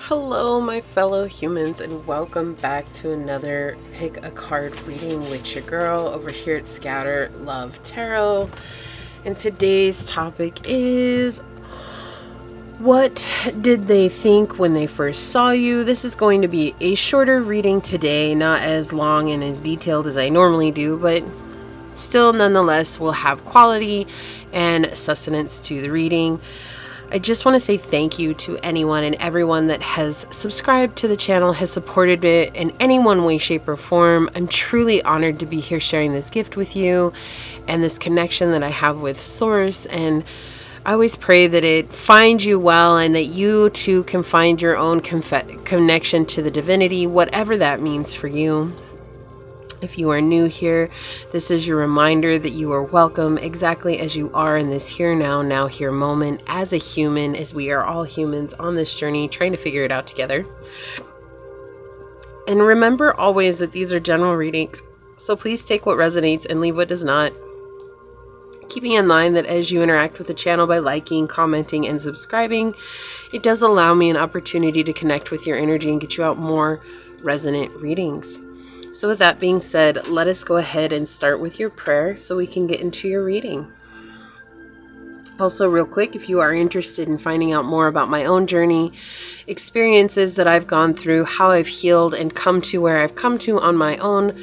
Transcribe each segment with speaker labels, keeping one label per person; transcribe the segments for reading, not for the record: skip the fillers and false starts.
Speaker 1: Hello, my fellow humans, and welcome back to another Pick a Card reading with your girl over here at Scatter Love Tarot. And today's topic is, what did they think when they first saw you? This is going to be a shorter reading today, not as long and as detailed as I normally do, but still nonetheless will have quality and sustenance to the reading. I just want to say thank you to anyone and everyone that has subscribed to the channel, has supported it in any one way, shape, or form. I'm truly honored to be here sharing this gift with you and this connection that I have with Source. And I always pray that it finds you well and that you too can find your own connection to the divinity, whatever that means for you. If you are new here, this is your reminder that you are welcome exactly as you are in this here now here moment as a human, as we are all humans on this journey trying to figure it out together. And remember always that these are general readings, so please take what resonates and leave what does not. Keeping in mind that as you interact with the channel by liking, commenting, and subscribing, it does allow me an opportunity to connect with your energy and get you out more resonant readings. So with that being said, let us go ahead and start with your prayer so we can get into your reading. Also, real quick, if you are interested in finding out more about my own journey, experiences that I've gone through, how I've healed and come to where I've come to on my own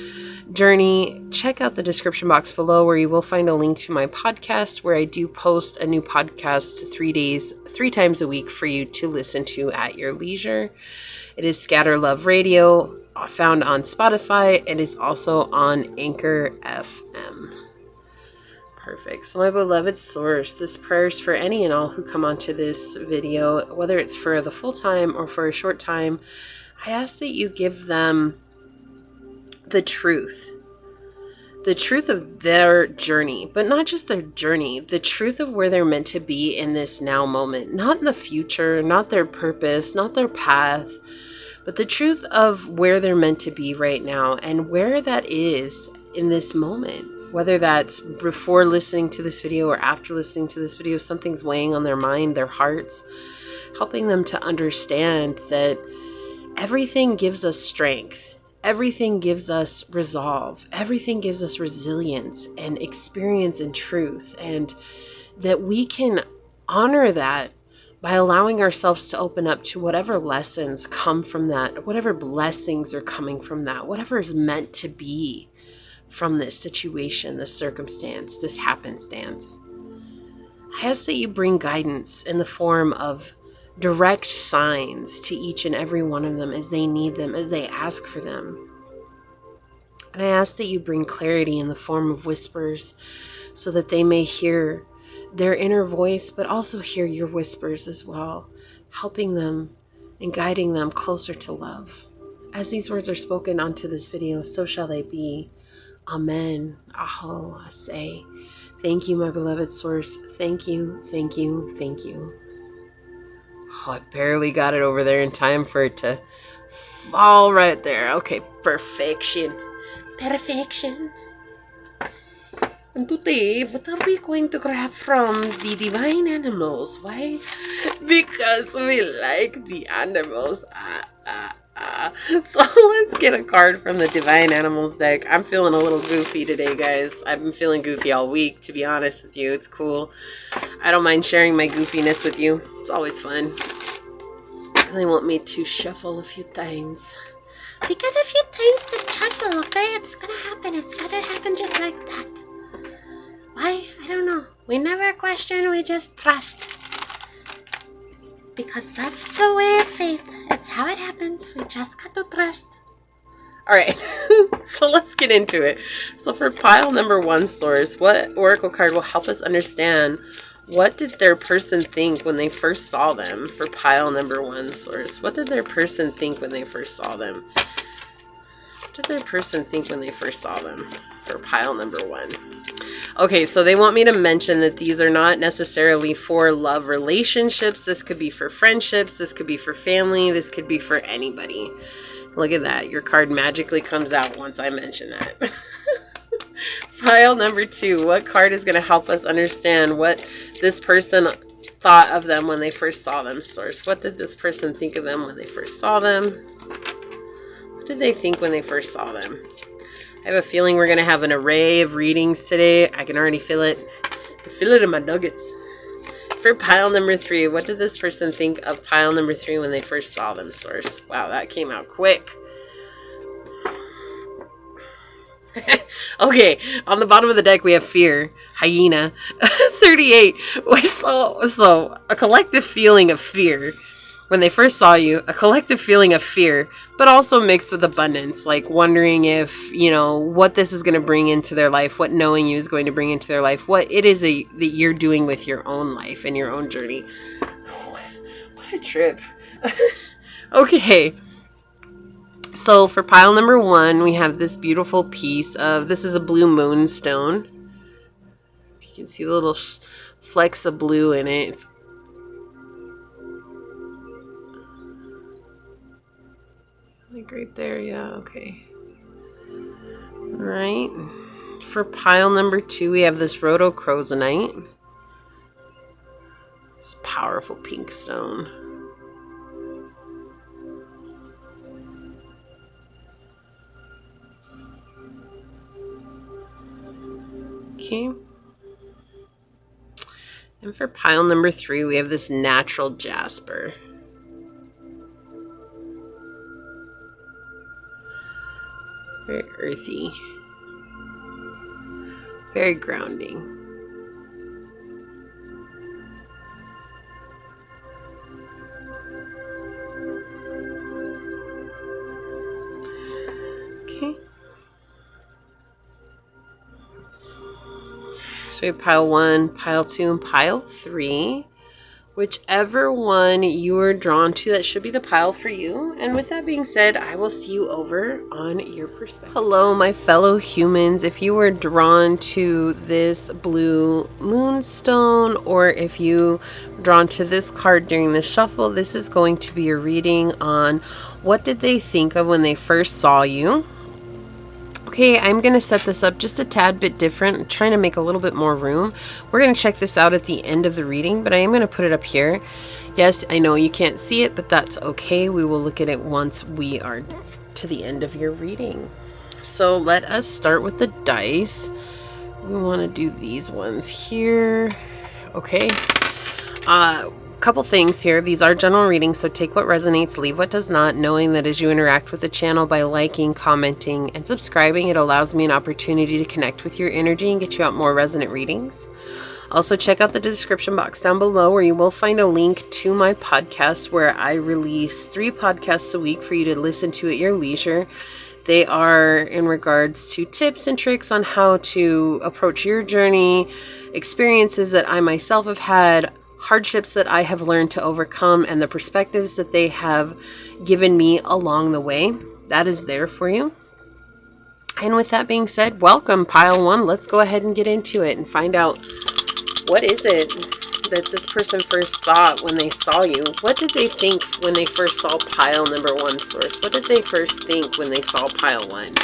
Speaker 1: journey, check out the description box below where you will find a link to my podcast where I do post a new podcast 3 times a week for you to listen to at your leisure. It is Scatter Love Radio, found on Spotify. It is also on Anchor FM. Perfect. So my beloved Source, this prayer is for any and all who come onto this video, whether it's for the full time or for a short time. I ask that you give them the truth of their journey, but not just their journey, the truth of where they're meant to be in this now moment, not in the future, not their purpose, not their path, but the truth of where they're meant to be right now and where that is in this moment. Whether that's before listening to this video or after listening to this video, something's weighing on their mind, their hearts, helping them to understand that everything gives us strength. Everything gives us resolve. Everything gives us resilience and experience and truth. And that we can honor that by allowing ourselves to open up to whatever lessons come from that, whatever blessings are coming from that, whatever is meant to be from this situation, this circumstance, this happenstance. I ask that you bring guidance in the form of direct signs to each and every one of them as they need them, as they ask for them. And I ask that you bring clarity in the form of whispers so that they may hear their inner voice, but also hear your whispers as well, helping them and guiding them closer to love. As these words are spoken onto this video, so shall they be. Amen. Aho, I say. Thank you, my beloved Source. Thank you, thank you, thank you. Oh, I barely got it over there in time for it to fall right there. Okay, perfection. Perfection. And today, what are we going to grab from the divine animals? Why? Because we like the animals. So let's get a card from the divine animals deck. I'm feeling a little goofy today, guys. I've been feeling goofy all week, to be honest with you. It's cool. I don't mind sharing my goofiness with you. It's always fun. They want me to shuffle a few times. Because a few times to shuffle, okay? It's gonna happen. It's gonna happen just like that. Why? I don't know. We never question, we just trust. Because that's the way of faith. It's how it happens. We just got to trust. Alright, so let's get into it. So for pile number 1, Source, what oracle card will help us understand what did their person think when they first saw them? For pile number 1, Source, what did their person think when they first saw them? What did their person think when they first saw them? For pile number 1. Okay, so they want me to mention that these are not necessarily for love relationships. This could be for friendships. This could be for family. This could be for anybody. Look at that. Your card magically comes out once I mention that. Pile number 2. What card is going to help us understand what this person thought of them when they first saw them, source? What did this person think of them when they first saw them? What did they think when they first saw them? I have a feeling we're going to have an array of readings today. I can already feel it. I feel it in my nuggets. For pile number 3, what did this person think of pile number 3 when they first saw them, source? Wow, that came out quick. Okay, on the bottom of the deck we have fear, hyena, 38. So a collective feeling of fear when they first saw you, a collective feeling of fear, but also mixed with abundance, like wondering if, you know, what this is going to bring into their life, what knowing you is going to bring into their life, what it is that you're doing with your own life and your own journey. What a trip. Okay. So for pile number 1, we have this beautiful piece of, this is a blue moonstone. You can see the little flecks of blue in it. It's like right there, yeah, okay. All right. For pile number 2, we have this rhodochrosonite. This powerful pink stone. Okay. And for pile number 3, we have this natural jasper. Very earthy. Very grounding. Okay. So we have pile 1, pile 2, and pile 3. Whichever one you are drawn to, that should be the pile for you. And with that being said, I will see you over on your perspective. Hello, my fellow humans. If you were drawn to this blue moonstone, or if you were drawn to this card during the shuffle, this is going to be a reading on what did they think of when they first saw you. Okay, I'm going to set this up just a tad bit different. I'm trying to make a little bit more room. We're going to check this out at the end of the reading, but I am going to put it up here. Yes, I know you can't see it, but that's okay. We will look at it once we are to the end of your reading. So let us start with the dice. We want to do these ones here. Okay. Couple things here. These are general readings, so take what resonates, leave what does not, knowing that as you interact with the channel by liking, commenting, and subscribing, it allows me an opportunity to connect with your energy and get you out more resonant readings. Also, check out the description box down below where you will find a link to my podcast where I release 3 podcasts a week for you to listen to at your leisure. They are in regards to tips and tricks on how to approach your journey, experiences that I myself have had, hardships that I have learned to overcome, and the perspectives that they have given me along the way. That is there for you. And with that being said, welcome pile 1. Let's go ahead and get into it and find out what is it that this person first thought when they saw you. What did they think when they first saw pile number 1, source? What did they first think when they saw pile 1?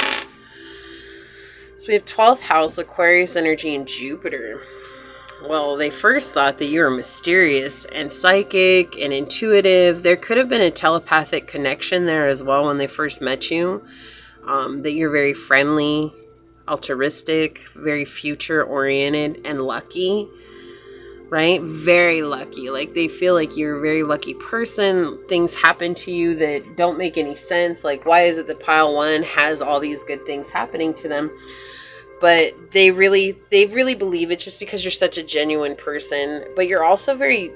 Speaker 1: So we have 12th house, Aquarius energy, and Jupiter. Well, they first thought that you were mysterious and psychic and intuitive. There could have been a telepathic connection there as well when they first met you. That you're very friendly, altruistic, very future-oriented, and lucky. Right? Very lucky. Like, they feel like you're a very lucky person. Things happen to you that don't make any sense. Like, why is it that pile 1 has all these good things happening to them? But they really believe it's just because you're such a genuine person. But you're also very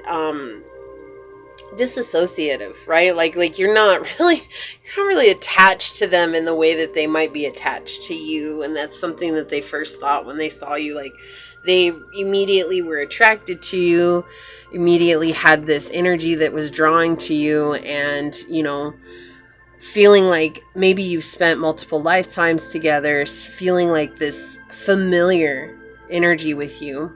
Speaker 1: disassociative, right? Like you're not really attached to them in the way that they might be attached to you. And that's something that they first thought when they saw you. Like, they immediately were attracted to you, immediately had this energy that was drawing to you, and, you know, feeling like maybe you've spent multiple lifetimes together, feeling like this familiar energy with you.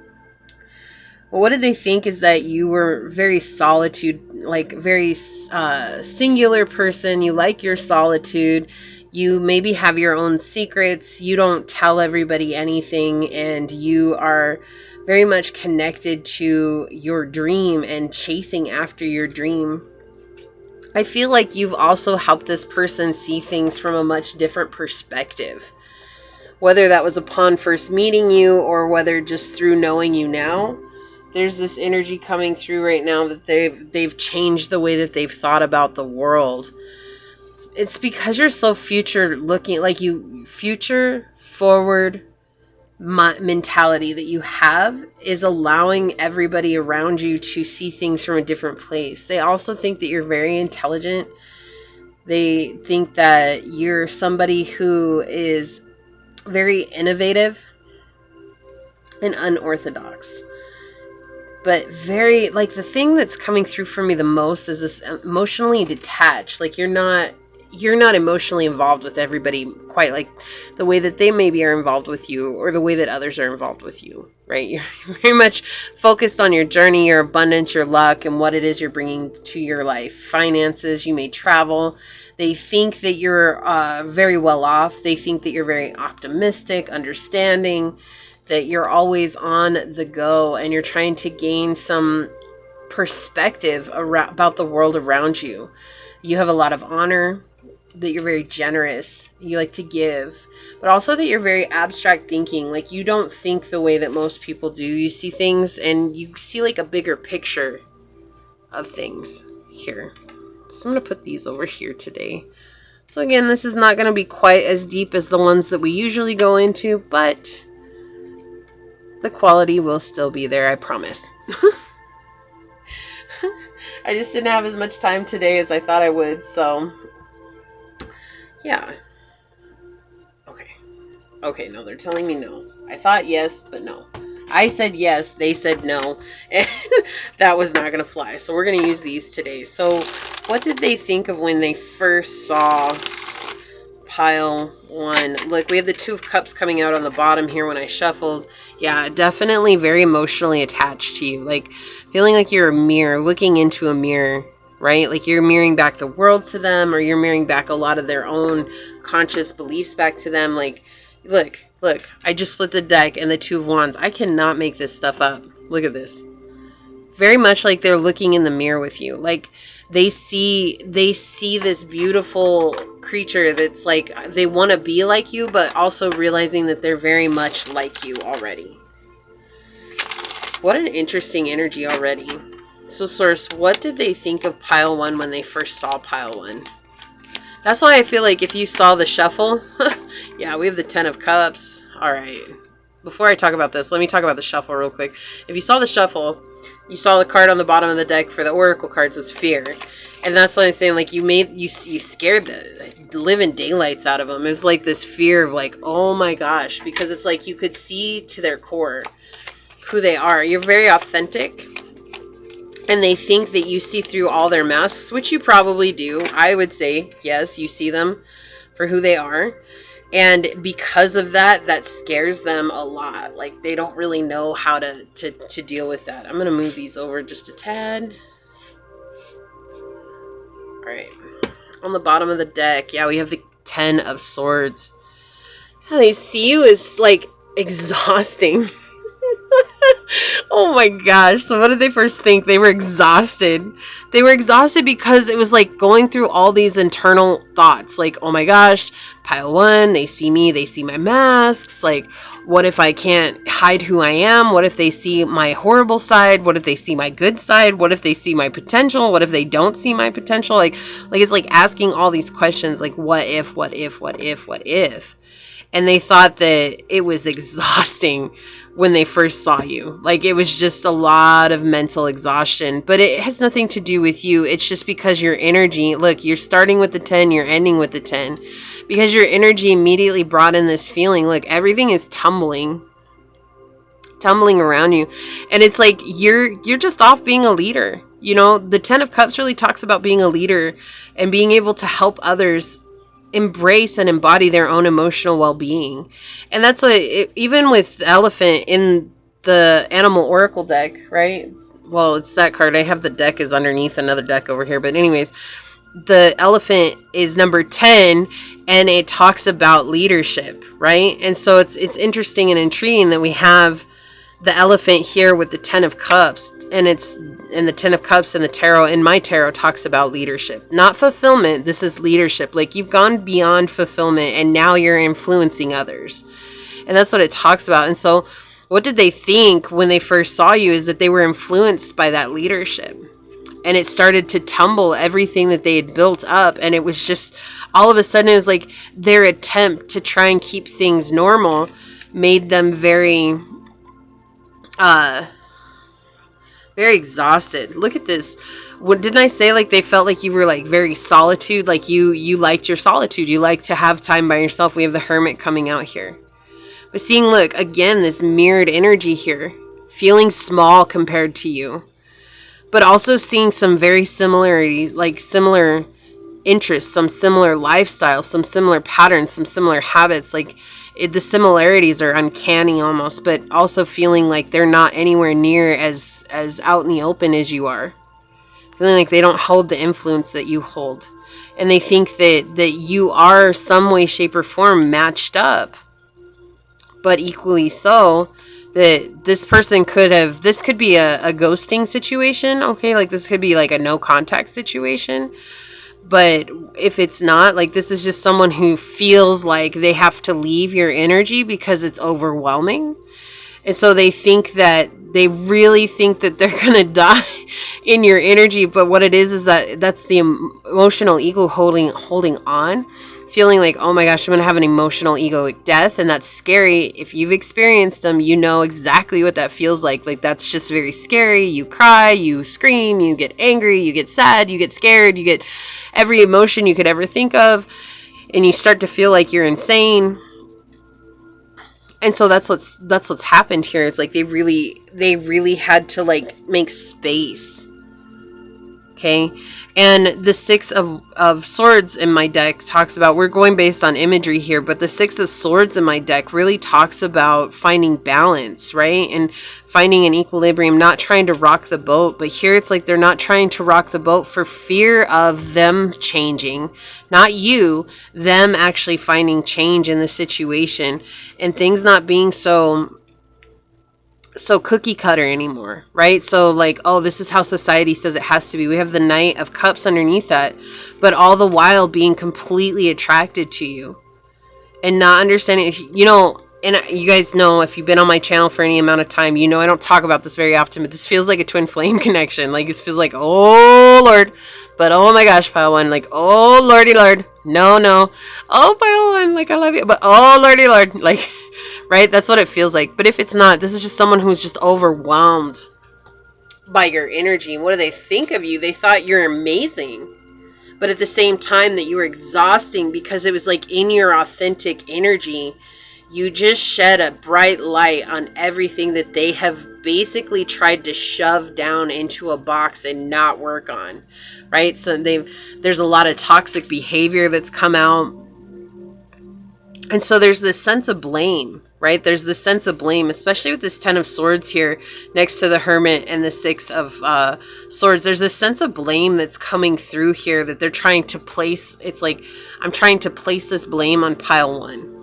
Speaker 1: Well, what did they think is that you were very very singular person. You like your solitude. You maybe have your own secrets. You don't tell everybody anything, and you are very much connected to your dream and chasing after your dream. I feel like you've also helped this person see things from a much different perspective. Whether that was upon first meeting you or whether just through knowing you now, there's this energy coming through right now that they've changed the way that they've thought about the world. It's because you're so future looking, like you future forward mentality that you have is allowing everybody around you to see things from a different place. They also think that you're very intelligent. They think that you're somebody who is very innovative and unorthodox, but very, like, the thing that's coming through for me the most is this emotionally detached. Like you're not emotionally involved with everybody quite like the way that they maybe are involved with you or the way that others are involved with you, right? You're very much focused on your journey, your abundance, your luck, and what it is you're bringing to your life. Finances, you may travel. They think that you're very well off. They think that you're very optimistic, understanding, that you're always on the go and you're trying to gain some perspective about the world around you. You have a lot of honor, that you're very generous, you like to give, but also that you're very abstract thinking. Like you don't think the way that most people do. You see things and you see like a bigger picture of things here. So I'm going to put these over here today. So again, this is not going to be quite as deep as the ones that we usually go into, but the quality will still be there, I promise. I just didn't have as much time today as I thought I would, so yeah. Okay, no, they're telling me no. I thought yes, but no. I said yes, they said no, and that was not going to fly. So we're going to use these today. So what did they think of when they first saw pile 1? Look, we have the 2 of Cups coming out on the bottom here when I shuffled. Yeah, definitely very emotionally attached to you. Like feeling like you're a mirror, looking into a mirror, right? Like you're mirroring back the world to them, or you're mirroring back a lot of their own conscious beliefs back to them. Like, look, I just split the deck and the 2 of Wands. I cannot make this stuff up. Look at this. Very much like they're looking in the mirror with you. Like they see this beautiful creature that's like, they want to be like you, but also realizing that they're very much like you already. What an interesting energy already. So Source, what did they think of pile 1 when they first saw pile 1? That's why I feel like if you saw the shuffle, yeah, we have the 10 of Cups. All right. Before I talk about this, let me talk about the shuffle real quick. If you saw the shuffle, you saw the card on the bottom of the deck for the Oracle cards was fear. And that's what I'm saying, like you scared the living daylights out of them. It was like this fear of like, oh my gosh, because it's like you could see to their core who they are. You're very authentic. And they think that you see through all their masks, which you probably do. I would say, yes, you see them for who they are. And because of that, that scares them a lot. Like, they don't really know how to deal with that. I'm going to move these over just a tad. All right. On the bottom of the deck, yeah, we have the 10 of Swords. How they see you is, like, exhausting. Oh my gosh. So what did they first think? They were exhausted. They were exhausted because it was like going through all these internal thoughts. Like, oh my gosh, pile 1, they see me, they see my masks. Like, what if I can't hide who I am? What if they see my horrible side? What if they see my good side? What if they see my potential? What if they don't see my potential? Like it's like asking all these questions, like what if? And they thought that it was exhausting when they first saw you. Like, it was just a lot of mental exhaustion, but it has nothing to do with you. It's just because your energy, look, you're starting with the 10, you're ending with the 10, because your energy immediately brought in this feeling. Like, everything is tumbling around you. And it's like, you're just off being a leader. You know, the 10 of Cups really talks about being a leader and being able to help others embrace and embody their own emotional well-being. And that's what even with the elephant in the animal oracle deck, right? Well, it's that card. I have the deck is underneath another deck over here, but anyways, the elephant is number 10 and it talks about leadership, right? And so it's interesting and intriguing that we have the elephant here with the 10 of Cups, and the 10 of Cups in the tarot, in my tarot, talks about leadership, not fulfillment. This is leadership. Like, you've gone beyond fulfillment and now you're influencing others. And that's what it talks about. And so what did they think when they first saw you is that they were influenced by that leadership. And it started to tumble everything that they had built up. And it was just, all of a sudden, it was like their attempt to try and keep things normal made them very exhausted. Look at this. What didn't I say? Like, they felt like you were like very solitude. Like you liked your solitude. You like to have time by yourself. We have the Hermit coming out here. But seeing, look, again, this mirrored energy here. Feeling small compared to you. But also seeing some very similarities, like similar interests, some similar lifestyles, some similar patterns, some similar habits. Like, the similarities are uncanny almost, but also feeling like they're not anywhere near as out in the open as you are. Feeling like they don't hold the influence that you hold. And they think that you are some way, shape, or form matched up. But equally so, that this person this could be a ghosting situation, okay? Like, this could be like a no contact situation. But if it's not, like, this is just someone who feels like they have to leave your energy because it's overwhelming. And so they really think that they're going to die in your energy. But what it is that's the emotional ego holding on. Feeling like, oh my gosh, I'm going to have an emotional egoic death. And that's scary. If you've experienced them, you know exactly what that feels like. Like, that's just very scary. You cry, you scream, you get angry, you get sad, you get scared, you get every emotion you could ever think of. And you start to feel like you're insane. And so that's what's happened here. It's like they really had to, like, make space. Okay, and the 6 of Swords in my deck talks about, we're going based on imagery here, but the 6 of Swords in my deck really talks about finding balance, right? And finding an equilibrium, not trying to rock the boat. But here it's like they're not trying to rock the boat for fear of them changing. Not you, them actually finding change in the situation and things not being so cookie cutter anymore, right? So like, oh, this is how society says it has to be. We have the Knight of Cups underneath that, but all the while being completely attracted to you and not understanding, you know. And you guys know, if you've been on my channel for any amount of time, you know I don't talk about this very often, but this feels like a twin flame connection. Like, it feels like, oh Lord, but oh my gosh, pile one, like, oh Lordy Lord, no, oh pile one, like, I love you, but oh Lordy Lord, like, right? That's what it feels like. But if it's not, this is just someone who's just overwhelmed by your energy. And what do they think of you? They thought you're amazing. But at the same time that you were exhausting, because it was like in your authentic energy, you just shed a bright light on everything that they have basically tried to shove down into a box and not work on, right? So there's a lot of toxic behavior that's come out. And so there's this sense of blame, right? There's this sense of blame, especially with this 10 of Swords here next to the Hermit and the 6 of Swords. There's this sense of blame that's coming through here that they're trying to place. It's like, I'm trying to place this blame on pile one.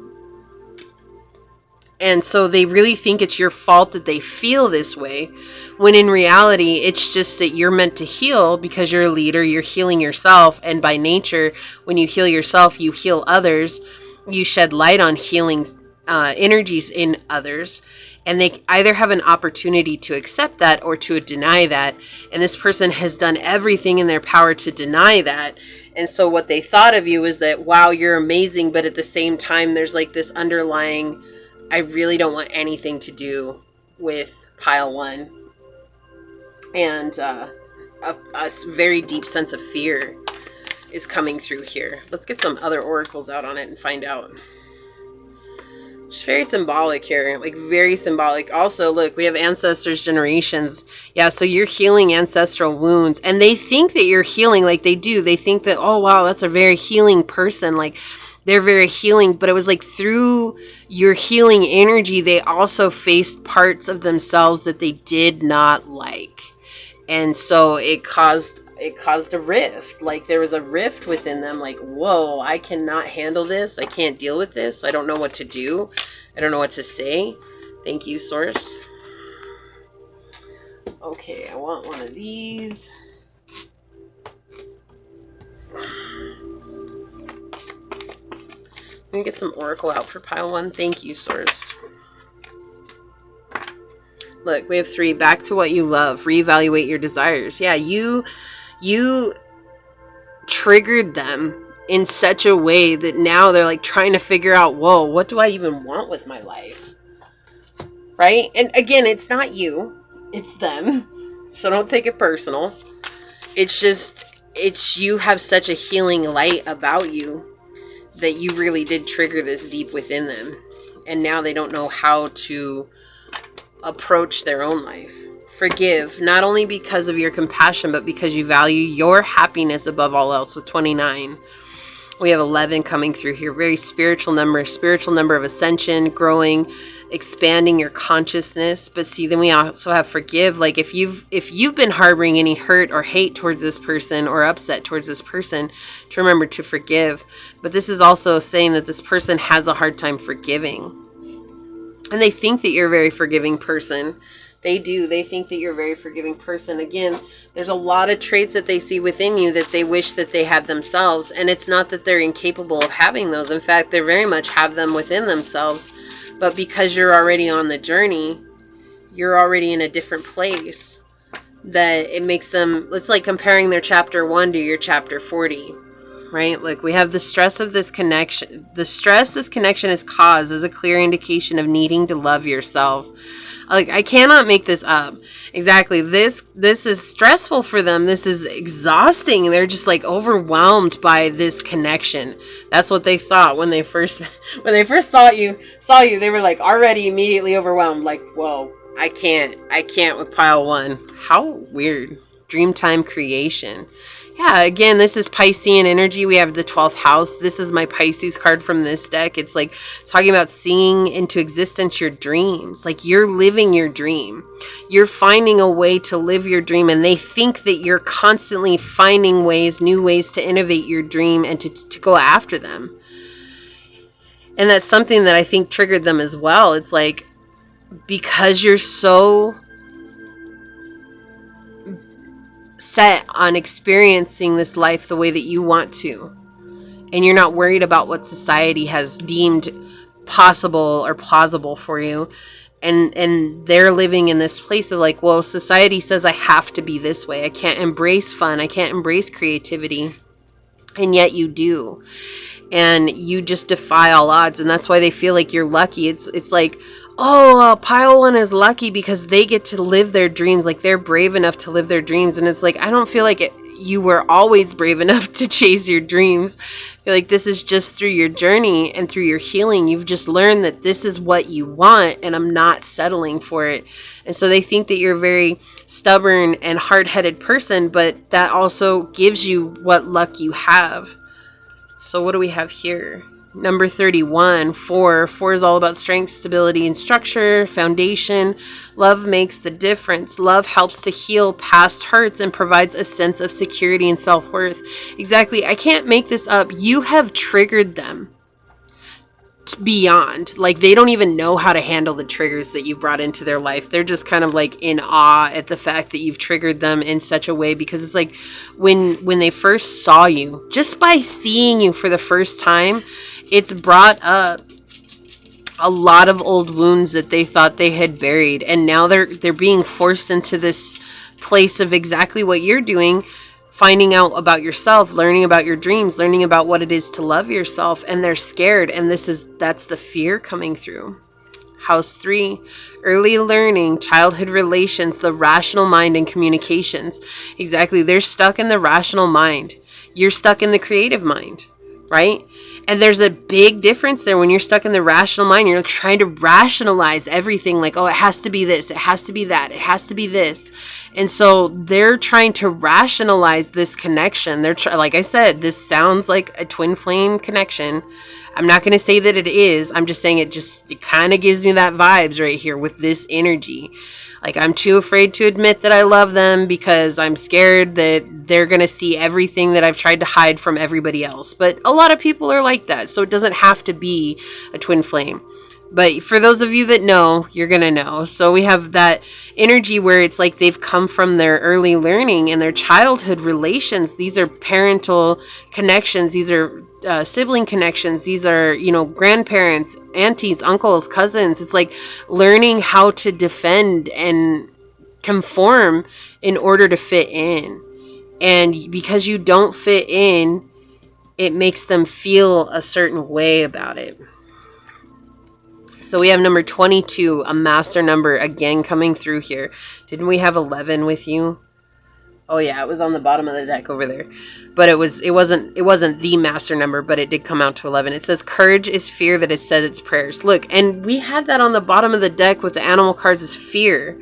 Speaker 1: And so they really think it's your fault that they feel this way, when in reality, it's just that you're meant to heal because you're a leader, you're healing yourself. And by nature, when you heal yourself, you heal others. You shed light on healing energies in others, and they either have an opportunity to accept that or to deny that. And this person has done everything in their power to deny that. And so what they thought of you is that, wow, you're amazing, but at the same time, there's like this underlying, I really don't want anything to do with pile one. And a very deep sense of fear is coming through here. Let's get some other oracles out on it and find out. Just very symbolic here, like very symbolic. Also, look, we have ancestors, generations. Yeah, so you're healing ancestral wounds, and they think that you're healing, like they do. They think that, oh wow, that's a very healing person, like they're very healing. But it was like through your healing energy, they also faced parts of themselves that they did not like, and so it caused a rift. Like there was a rift within them, like, whoa, I cannot handle this. I can't deal with this. I don't know what to do. I don't know what to say. Thank you, Source. Okay, I want one of these. Let me get some Oracle out for pile 1. Thank you, Source. Look, we have 3. Back to what you love. Reevaluate your desires. Yeah, you triggered them in such a way that now they're like trying to figure out, whoa, what do I even want with my life? Right? And again, it's not you. It's them. So don't take it personal. It's just, you have such a healing light about you that you really did trigger this deep within them. And now they don't know how to approach their own life. Forgive, not only because of your compassion, but because you value your happiness above all else with 29. We have 11 coming through here. Very spiritual number of ascension, growing, expanding your consciousness. But see, then we also have forgive. Like if you've been harboring any hurt or hate towards this person or upset towards this person, to remember to forgive. But this is also saying that this person has a hard time forgiving. And they think that you're a very forgiving person. They do. They think that you're a very forgiving person. Again, there's a lot of traits that they see within you that they wish that they had themselves. And it's not that they're incapable of having those. In fact, they very much have them within themselves. But because you're already on the journey, you're already in a different place, that it makes them, it's like comparing their chapter 1 to your chapter 40. Right? Like we have the stress of this connection. The stress this connection has caused is a clear indication of needing to love yourself. Like I cannot make this up. Exactly. This is stressful for them. This is exhausting. They're just like overwhelmed by this connection. That's what they thought when they first saw you. They were like already immediately overwhelmed. Like, whoa, I can't with pile 1. How weird. Dreamtime creation. Yeah, again, this is Piscean energy. We have the 12th house. This is my Pisces card from this deck. It's like talking about seeing into existence your dreams. Like you're living your dream. You're finding a way to live your dream. And they think that you're constantly finding ways, new ways to innovate your dream and to go after them. And that's something that I think triggered them as well. It's like, because you're so set on experiencing this life the way that you want to, and you're not worried about what society has deemed possible or plausible for you, and they're living in this place of like, well, society says I have to be this way, I can't embrace fun, I can't embrace creativity, and yet you do, and you just defy all odds. And that's why they feel like you're lucky. It's like, oh, pile 1 is lucky because they get to live their dreams. Like they're brave enough to live their dreams. And it's like, I don't feel like you were always brave enough to chase your dreams. I feel like this is just through your journey and through your healing. You've just learned that this is what you want and I'm not settling for it. And so they think that you're a very stubborn and hard-headed person, but that also gives you what luck you have. So what do we have here? Number 31, 4. 4 is all about strength, stability, and structure, foundation. Love makes the difference. Love helps to heal past hurts and provides a sense of security and self-worth. Exactly. I can't make this up. You have triggered them beyond. Like they don't even know how to handle the triggers that you brought into their life. They're just kind of like in awe at the fact that you've triggered them in such a way, because it's like when they first saw you, just by seeing you for the first time, it's brought up a lot of old wounds that they thought they had buried, and now they're being forced into this place of exactly what you're doing, finding out about yourself, learning about your dreams, learning about what it is to love yourself, and they're scared, and that's the fear coming through. House 3, early learning, childhood relations, the rational mind, and communications. Exactly, they're stuck in the rational mind. You're stuck in the creative mind, right? And there's a big difference there. When you're stuck in the rational mind, you're trying to rationalize everything, like, oh, it has to be this, it has to be that, it has to be this. And so they're trying to rationalize this connection. Like I said, this sounds like a twin flame connection. I'm not going to say that it is. I'm just saying it kind of gives me that vibes right here with this energy. Like, I'm too afraid to admit that I love them because I'm scared that they're going to see everything that I've tried to hide from everybody else. But a lot of people are like that. So it doesn't have to be a twin flame. But for those of you that know, you're going to know. So we have that energy where it's like they've come from their early learning and their childhood relations. These are parental connections. These are sibling connections. These are, you know, grandparents, aunties, uncles, cousins. It's like learning how to defend and conform in order to fit in. And because you don't fit in, it makes them feel a certain way about it. So we have number 22, a master number, again coming through here. Didn't we have 11 with you? Oh yeah, it was on the bottom of the deck over there. But it wasn't the master number, but it did come out to 11. It says courage is fear that has said its prayers. Look, and we had that on the bottom of the deck with the animal cards is fear.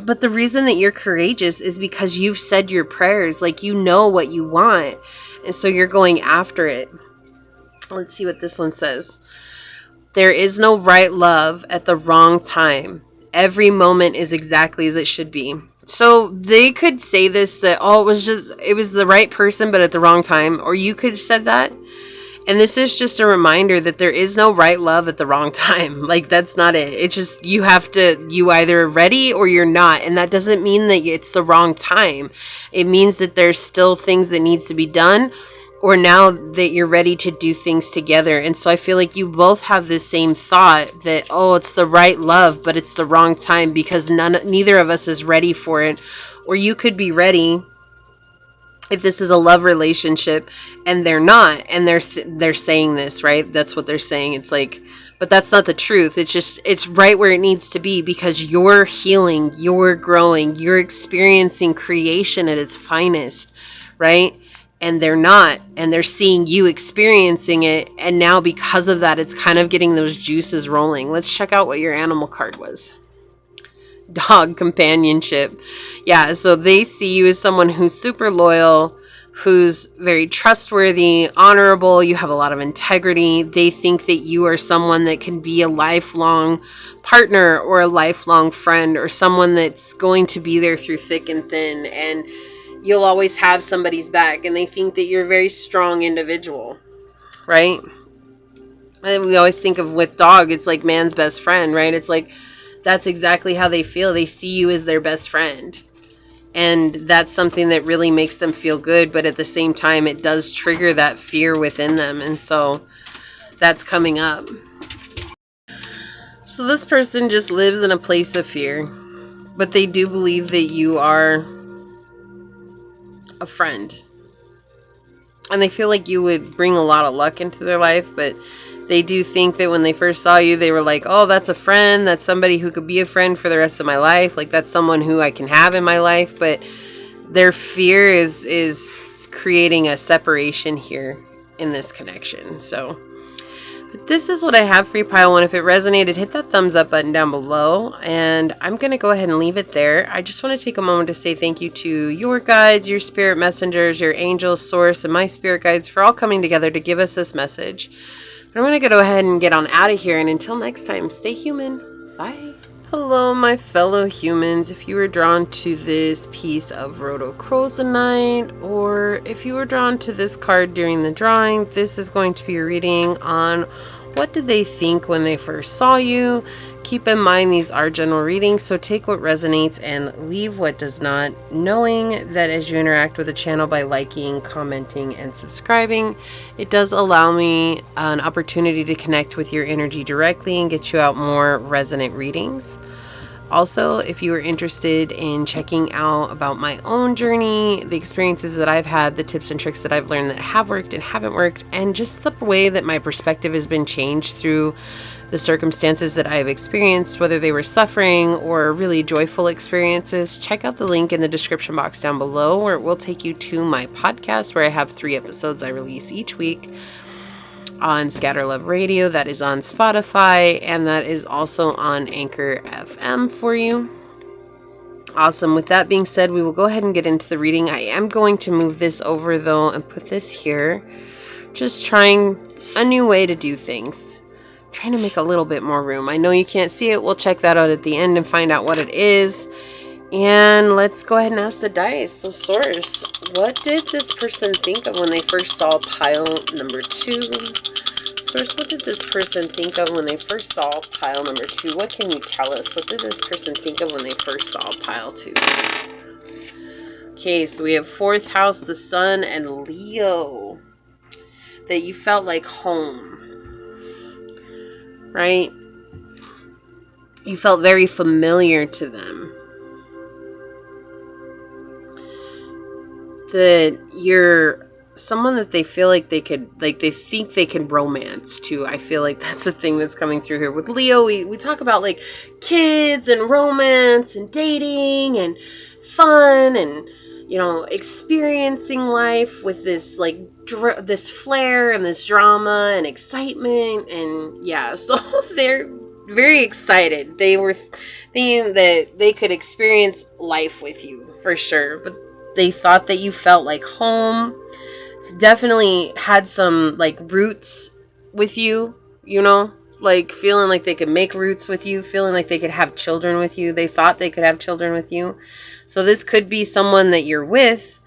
Speaker 1: But the reason that you're courageous is because you've said your prayers, like you know what you want. And so you're going after it. Let's see what this one says. There is no right love at the wrong time. Every moment is exactly as it should be. So they could say this, that, oh, it was the right person, but at the wrong time. Or you could have said that. And this is just a reminder that there is no right love at the wrong time. Like, that's not it. It's just, you either are ready or you're not. And that doesn't mean that it's the wrong time. It means that there's still things that needs to be done, or now that you're ready to do things together. And so I feel like you both have the same thought that, oh, it's the right love, but it's the wrong time because neither of us is ready for it. Or you could be ready if this is a love relationship and they're not, and they're saying this, right? That's what they're saying. It's like, but that's not the truth. It's right where it needs to be because you're healing, you're growing, you're experiencing creation at its finest, right? And they're not, and they're seeing you experiencing it. And now because of that, it's kind of getting those juices rolling. Let's check out what your animal card was. Dog companionship. Yeah, so they see you as someone who's super loyal, who's very trustworthy, honorable. You have a lot of integrity. They think that you are someone that can be a lifelong partner or a lifelong friend or someone that's going to be there through thick and thin, and you'll always have somebody's back. And they think that you're a very strong individual, right? And we always think of with dog, it's like man's best friend, right? It's like that's exactly how they feel. They see you as their best friend. And that's something that really makes them feel good. But at the same time, it does trigger that fear within them. And so that's coming up. So this person just lives in a place of fear. But they do believe that you are a friend. And they feel like you would bring a lot of luck into their life. But they do think that when they first saw you, they were like, oh, that's a friend. That's somebody who could be a friend for the rest of my life. Like, that's someone who I can have in my life. But their fear is creating a separation here in this connection. So, but this is what I have for you, Pile 1. If it resonated, hit that thumbs up button down below. And I'm going to go ahead and leave it there. I just want to take a moment to say thank you to your guides, your spirit messengers, your angels, source, and my spirit guides for all coming together to give us this message. I'm going to go ahead and get on out of here. And until next time, stay human. Bye. Hello, my fellow humans. If you were drawn to this piece of rhodochrosonite, or if you were drawn to this card during the drawing, this is going to be a reading on what did they think when they first saw you. Keep in mind these are general readings, so take what resonates and leave what does not, knowing that as you interact with the channel by liking, commenting, and subscribing, it does allow me an opportunity to connect with your energy directly and get you out more resonant readings. Also, if you are interested in checking out about my own journey, the experiences that I've had, the tips and tricks that I've learned that have worked and haven't worked, and just the way that my perspective has been changed through the circumstances that I've experienced, whether they were suffering or really joyful experiences, check out the link in the description box down below, where it will take you to my podcast, where I have 3 episodes I release each week on Scatter Love Radio. That is on Spotify, and that is also on Anchor FM for you. Awesome. With that being said, we will go ahead and get into the reading. I am going to move this over, though, and put this here. Just trying a new way to do things. Trying to make a little bit more room. I know you can't see it. We'll check that out at the end and find out what it is. And let's go ahead and ask the dice. So, Source, what did this person think of when they first saw pile number 2? Source, what did this person think of when they first saw pile number 2? What can you tell us? What did this person think of when they first saw pile 2? Okay, so we have 4th house, the Sun, and Leo. That you felt like home. Right? You felt very familiar to them. That you're someone that they feel like they could, like they think they can romance too. I feel like that's the thing that's coming through here. With Leo, we talk about like kids and romance and dating and fun and, you know, experiencing life with this like this flair and this drama and excitement. And yeah, so they're very excited. They were thinking that they could experience life with you for sure. But they thought that you felt like home. Definitely had some like roots with you, you know, like feeling like they could make roots with you, feeling like they could have children with you. They thought they could have children with you. So this could be someone that you're with,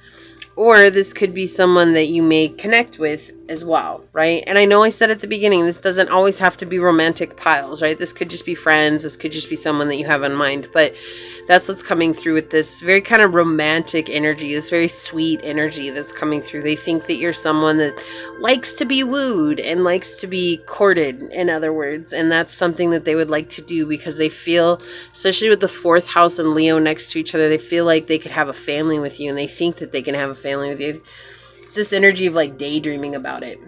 Speaker 1: or this could be someone that you may connect with as well, right? And I know I said at the beginning, this doesn't always have to be romantic piles, right? This could just be friends. This could just be someone that you have in mind. But that's what's coming through with this very kind of romantic energy, this very sweet energy that's coming through. They think that you're someone that likes to be wooed and likes to be courted, in other words. And that's something that they would like to do because they feel, especially with the 4th house and Leo next to each other, they feel like they could have a family with you, and they think that they can have a family with you. It's this energy of like daydreaming about it,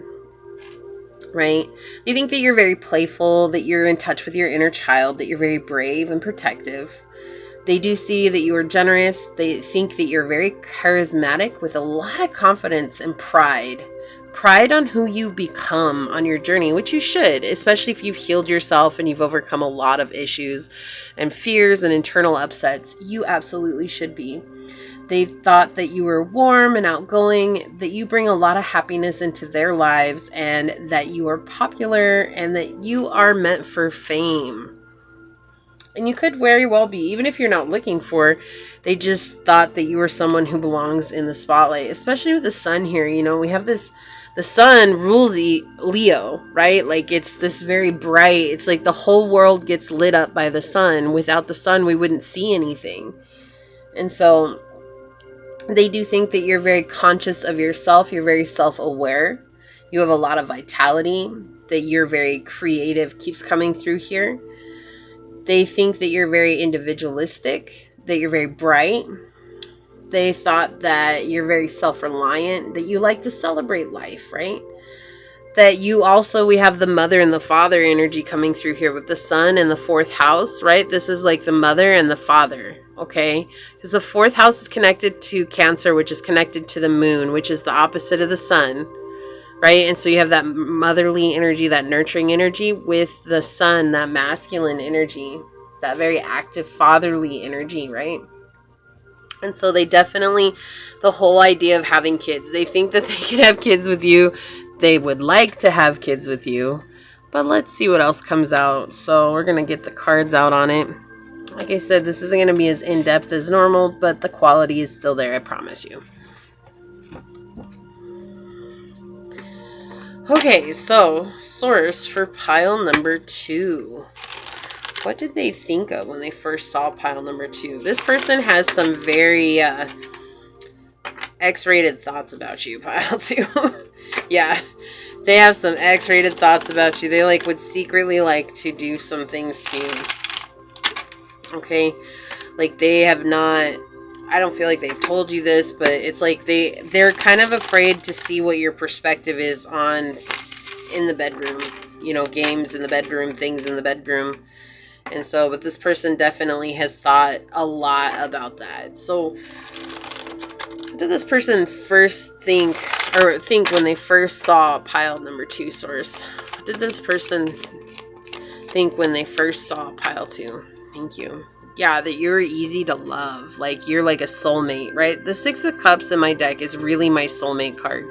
Speaker 1: right? They think that you're very playful, that you're in touch with your inner child, that you're very brave and protective. They do see that you are generous. They think that you're very charismatic with a lot of confidence and pride. Pride on who you become on your journey, which you should, especially if you've healed yourself and you've overcome a lot of issues and fears and internal upsets. You absolutely should be. They thought that you were warm and outgoing, that you bring a lot of happiness into their lives, and that you are popular and that you are meant for fame. And you could very well be, even if you're not looking for, they just thought that you were someone who belongs in the spotlight, especially with the Sun here. You know, we have this, the Sun rules Leo, right? Like it's this very bright, it's like the whole world gets lit up by the Sun. Without the Sun, we wouldn't see anything. And so they do think that you're very conscious of yourself. You're very self-aware. You have a lot of vitality, that you're very creative, keeps coming through here. They think that you're very individualistic, that you're very bright. They thought that you're very self-reliant, that you like to celebrate life, right? That you also, we have the mother and the father energy coming through here with the Sun and the 4th house, right? This is like the mother and the father, okay? Because the 4th house is connected to Cancer, which is connected to the moon, which is the opposite of the Sun, right? And so you have that motherly energy, that nurturing energy with the Sun, that masculine energy, that very active fatherly energy, right? And so they definitely, the whole idea of having kids, they think that they can have kids with you. They would like to have kids with you. But let's see what else comes out. So we're going to get the cards out on it. Like I said, this isn't going to be as in-depth as normal, but the quality is still there, I promise you. Okay, so source for pile number 2. What did they think of when they first saw pile number 2? This person has some very X-rated thoughts about you, pile 2. Yeah, they have some X-rated thoughts about you. They like would secretly like to do some things to you. Okay, like they have not, I don't feel like they've told you this, but it's like they're kind of afraid to see what your perspective is on in the bedroom. You know, games in the bedroom, things in the bedroom. And so, but this person definitely has thought a lot about that. So, what did this person first think when they first saw pile number 2, source? What did this person think when they first saw pile 2? Thank you. yeah, that you're easy to love. Like, you're like a soulmate, right? The Six of Cups in my deck is really my soulmate card.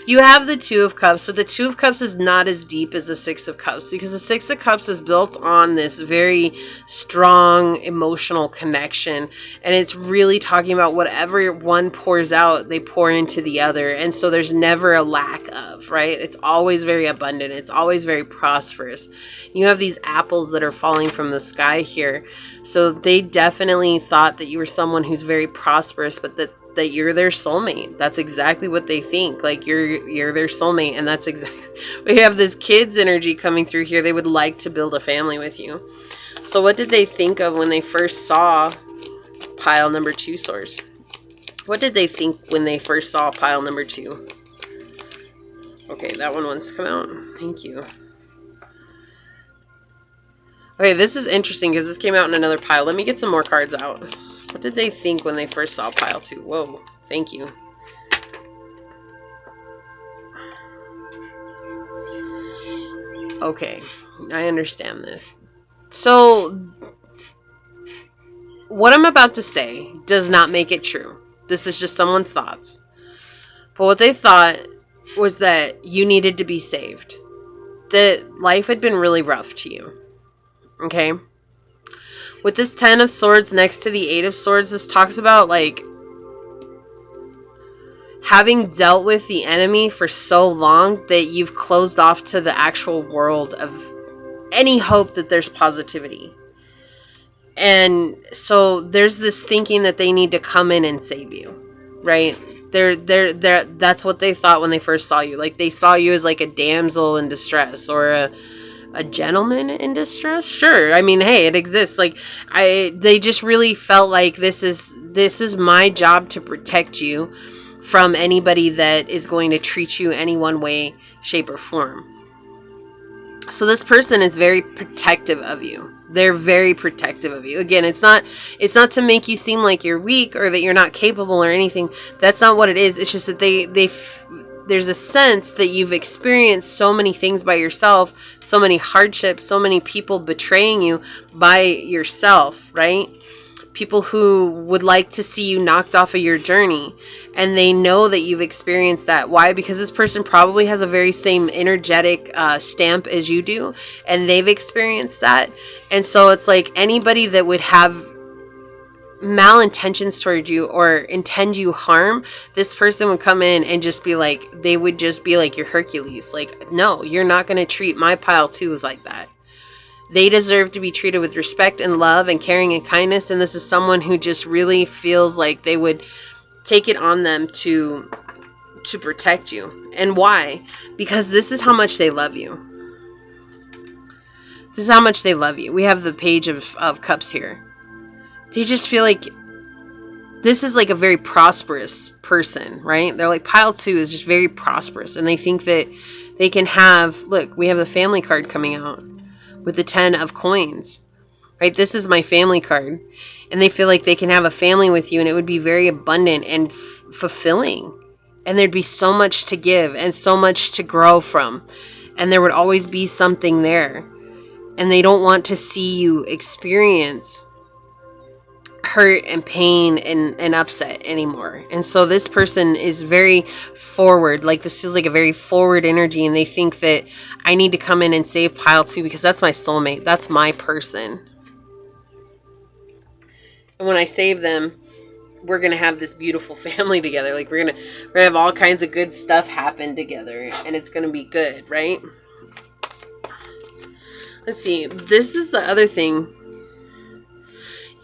Speaker 1: You have the Two of Cups, so the Two of Cups is not as deep as the Six of Cups, because the Six of Cups is built on this very strong emotional connection, and it's really talking about whatever one pours out, they pour into the other, and so there's never a lack of, right? It's always very abundant. It's always very prosperous. You have these apples that are falling from the sky here. So they definitely thought that you were someone who's very prosperous, but that you're their soulmate. That's exactly what they think. Like, you're their soulmate, and that's exactly. We have this kids energy coming through here. They would like to build a family with you. So what did they think of when they first saw pile number 2, Source? What did they think when they first saw pile number 2? Okay, that one wants to come out. Thank you. Okay, this is interesting because this came out in another pile. Let me get some more cards out. What did they think when they first saw pile 2? Whoa, thank you. Okay, I understand this. So, what I'm about to say does not make it true. This is just someone's thoughts. But what they thought was that you needed to be saved. That life had been really rough to you. Okay? With this 10 of Swords next to the 8 of Swords, this talks about, like, having dealt with the enemy for so long that you've closed off to the actual world of any hope that there's positivity. And so there's this thinking that they need to come in and save you, right? That's what they thought when they first saw you. Like, they saw you as like a damsel in distress, or a gentleman in distress. Sure, I mean, hey, it exists. Like, they just really felt like this is my job to protect you from anybody that is going to treat you any one way, shape, or form. So this person is very protective of you. They're very protective of you. Again, it's not to make you seem like you're weak or that you're not capable or anything. That's not what it is. It's just that there's a sense that you've experienced so many things by yourself, so many hardships, so many people betraying you by yourself, right? People who would like to see you knocked off of your journey, and they know that you've experienced that. Why? Because this person probably has a very same energetic stamp as you do, and they've experienced that. And so it's like anybody that would have malintentions toward you or intend you harm, this person would come in and just be like, they would just be like your Hercules. Like, no, you're not going to treat my pile twos like that. They deserve to be treated with respect and love and caring and kindness. And this is someone who just really feels like they would take it on them to protect you. And why? Because this is how much they love you. This is how much they love you. We have the Page of Cups here. They just feel like this is like a very prosperous person, right? They're like, pile 2 is just very prosperous. And they think that they can have, look, we have the family card coming out with the 10 of coins, right? This is my family card. And they feel like they can have a family with you, and it would be very abundant and fulfilling. And there'd be so much to give and so much to grow from. And there would always be something there. And they don't want to see you experience hurt and pain and upset anymore. And so this person is very forward. Like, this feels like a very forward energy, and they think that I need to come in and save pile 2 because that's my soulmate. That's my person. And when I save them, we're going to have this beautiful family together. Like, we're going to have all kinds of good stuff happen together, and it's going to be good, right? Let's see. This is the other thing.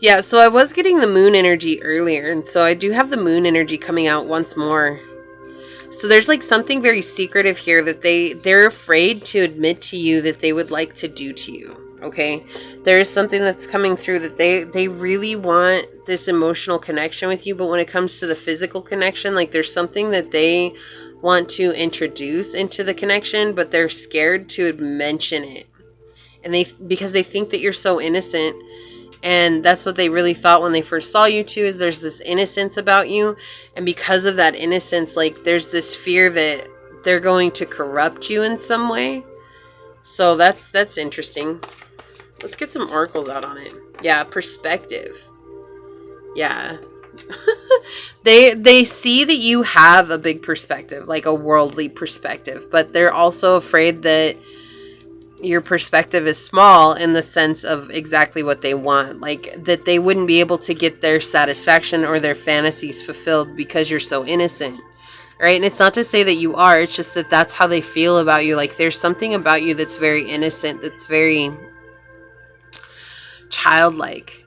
Speaker 1: Yeah, so I was getting the moon energy earlier, and so I do have the moon energy coming out once more. So there's like something very secretive here that they're afraid to admit to you that they would like to do to you, okay? There is something that's coming through that they really want this emotional connection with you, but when it comes to the physical connection, like there's something that they want to introduce into the connection, but they're scared to mention it. And because they think that you're so innocent. And that's what they really thought when they first saw you too, is there's this innocence about you. And because of that innocence, like there's this fear that they're going to corrupt you in some way. So that's interesting. Let's get some oracles out on it. Yeah, perspective. Yeah. They see that you have a big perspective, like a worldly perspective, but they're also afraid that your perspective is small in the sense of exactly what they want, like that they wouldn't be able to get their satisfaction or their fantasies fulfilled because you're so innocent, right? And it's not to say that you are, it's just that that's how they feel about you. Like there's something about you that's very innocent, that's very childlike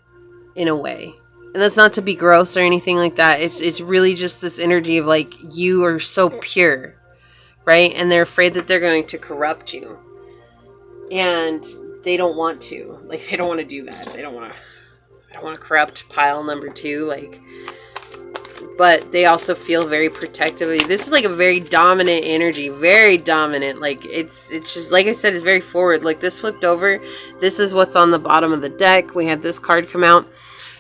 Speaker 1: in a way. And that's not to be gross or anything like that. It's really just this energy of like you are so pure, right? And they're afraid that they're going to corrupt you. And they don't want to. Like they don't want to do that. They don't want to corrupt pile number 2, like, but they also feel very protective of you. This is like a very dominant energy, very dominant. Like it's just like I said, it's very forward. Like this flipped over. This is what's on the bottom of the deck. We had this card come out.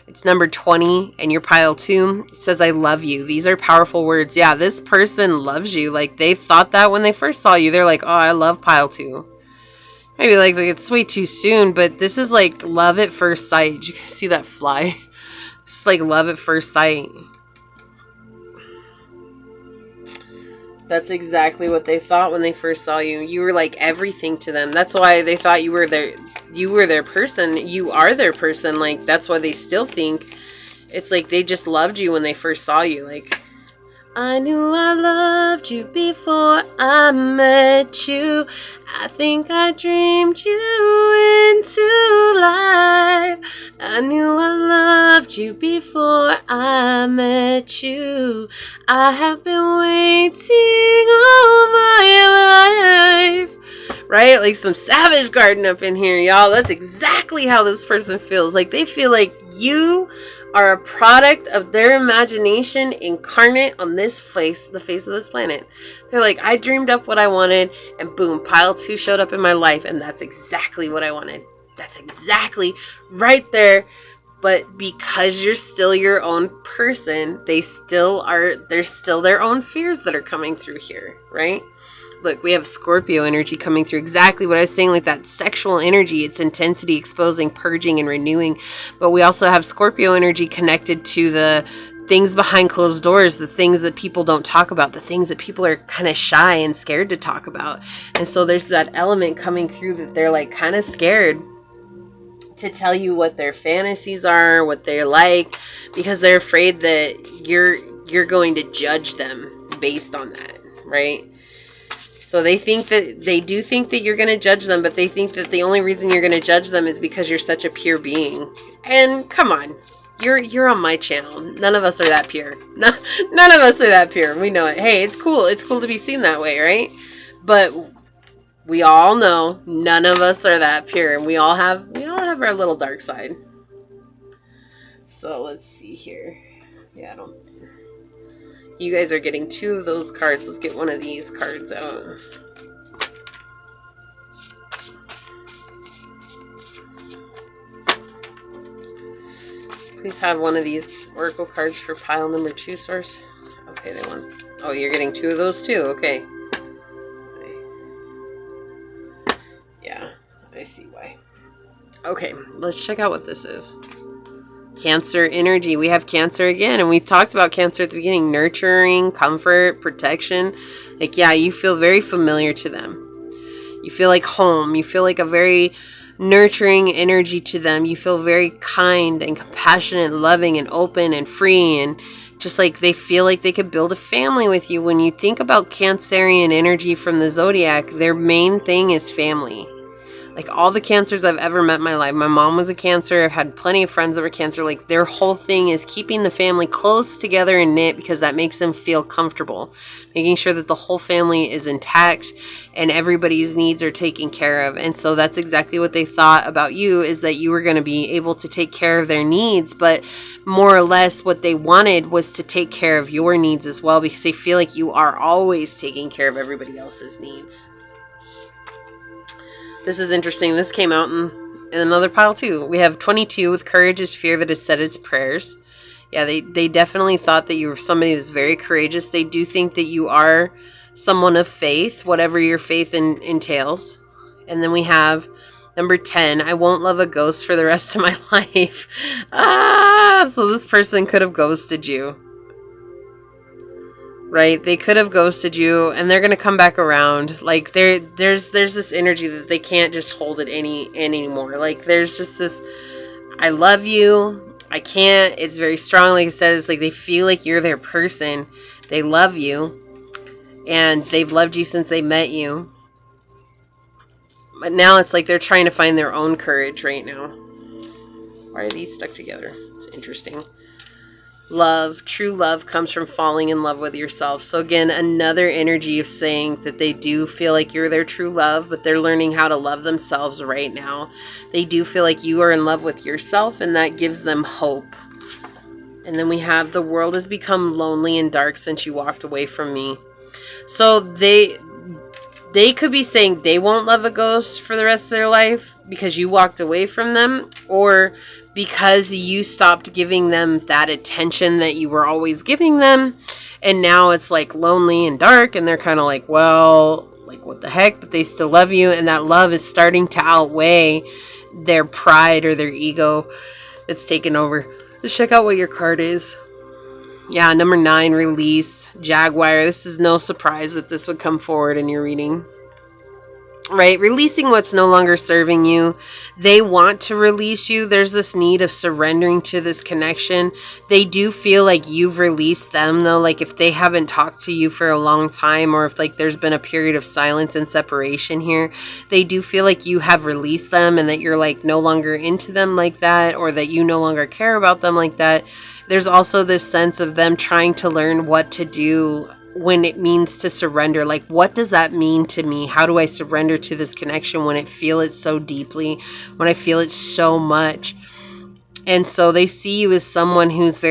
Speaker 1: It's number 20 and your pile 2. It says, I love you. These are powerful words. Yeah, this person loves you. Like they thought that when they first saw you. They're like, oh, I love pile 2. Maybe like it's way too soon, but this is like love at first sight. Did you guys see that fly? It's like love at first sight. That's exactly what they thought when they first saw you. You were like everything to them. That's why they thought you were their person. You are their person. Like that's why they still think it's like they just loved you when they first saw you. Like, I knew I loved you before I met you. I think I dreamed you into life. I knew I loved you before I met you. I have been waiting all my life. Right? Like some Savage Garden up in here, y'all. That's exactly how this person feels. Like they feel like you are a product of their imagination incarnate on this face, the face of this planet. They're like, I dreamed up what I wanted, and boom, pile 2 showed up in my life, and that's exactly what I wanted. That's exactly right there. But because you're still your own person, there's still their own fears that are coming through here, right? Look, we have Scorpio energy coming through. Exactly what I was saying, like that sexual energy, its intensity, exposing, purging, and renewing. But we also have Scorpio energy connected to the things behind closed doors, the things that people don't talk about, the things that people are kind of shy and scared to talk about. And so there's that element coming through that they're like kind of scared to tell you what their fantasies are, what they're like, because they're afraid that you're going to judge them based on that, right? So they do think that you're going to judge them, but they think that the only reason you're going to judge them is because you're such a pure being. And come on, you're on my channel. None of us are that pure. None of us are that pure. We know it. Hey, it's cool. It's cool to be seen that way, right? But we all know none of us are that pure, and we all have our little dark side. So let's see here. Yeah, you guys are getting 2 of those cards. Let's get one of these cards out. Please have one of these oracle cards for pile number 2, source. Okay, they won. Oh, you're getting 2 of those too. Okay. Yeah, I see why. Okay, let's check out what this is. Cancer energy. We have Cancer again, and we talked about Cancer at the beginning. Nurturing, comfort, protection. Like, yeah, you feel very familiar to them. You feel like home. You feel like a very nurturing energy to them. You feel very kind and compassionate, loving and open and free, and just like they feel like they could build a family with you. When you think about Cancerian energy from the zodiac, their main thing is family. Like all the Cancers I've ever met in my life, my mom was a Cancer. I've had plenty of friends that were Cancer. Like their whole thing is keeping the family close together and knit because that makes them feel comfortable. Making sure that the whole family is intact and everybody's needs are taken care of. And so that's exactly what they thought about you, is that you were going to be able to take care of their needs. But more or less what they wanted was to take care of your needs as well, because they feel like you are always taking care of everybody else's needs. This is interesting. This came out in another pile too. We have 22 with courage is fear that has said its prayers. Yeah, they definitely thought that you were somebody that's very courageous. They do think that you are someone of faith, whatever your faith entails. And then we have Number 10, I won't love a ghost for the rest of my life. So this person could have ghosted you. Right? They could have ghosted you, and they're going to come back around. Like, there's this energy that they can't just hold it anymore. Like, there's just this, I love you, I can't. It's very strong. Like I said, it's like they feel like you're their person. They love you, and they've loved you since they met you. But now it's like they're trying to find their own courage right now. Why are these stuck together? It's interesting. Love, true love comes from falling in love with yourself. So again, another energy of saying that they do feel like you're their true love, but they're learning how to love themselves right now. They do feel like you are in love with yourself, and that gives them hope. And then we have, the world has become lonely and dark since you walked away from me. So they could be saying they won't love a ghost for the rest of their life because you walked away from them, or because you stopped giving them that attention that you were always giving them. And now it's like lonely and dark, and they're kind of like, well, like what the heck, but they still love you. And that love is starting to outweigh their pride or their ego that's taken over. Let's check out what your card is. Yeah, number 9, release, Jaguar. This is no surprise that this would come forward in your reading. Right? Releasing what's no longer serving you. They want to release you. There's this need of surrendering to this connection. They do feel like you've released them, though. Like if they haven't talked to you for a long time, or if like there's been a period of silence and separation here, they do feel like you have released them, and that you're like no longer into them like that, or that you no longer care about them like that. There's also this sense of them trying to learn what to do when it means to surrender. Like, what does that mean to me? How do I surrender to this connection when I feel it so deeply, when I feel it so much? And so they see you as someone who's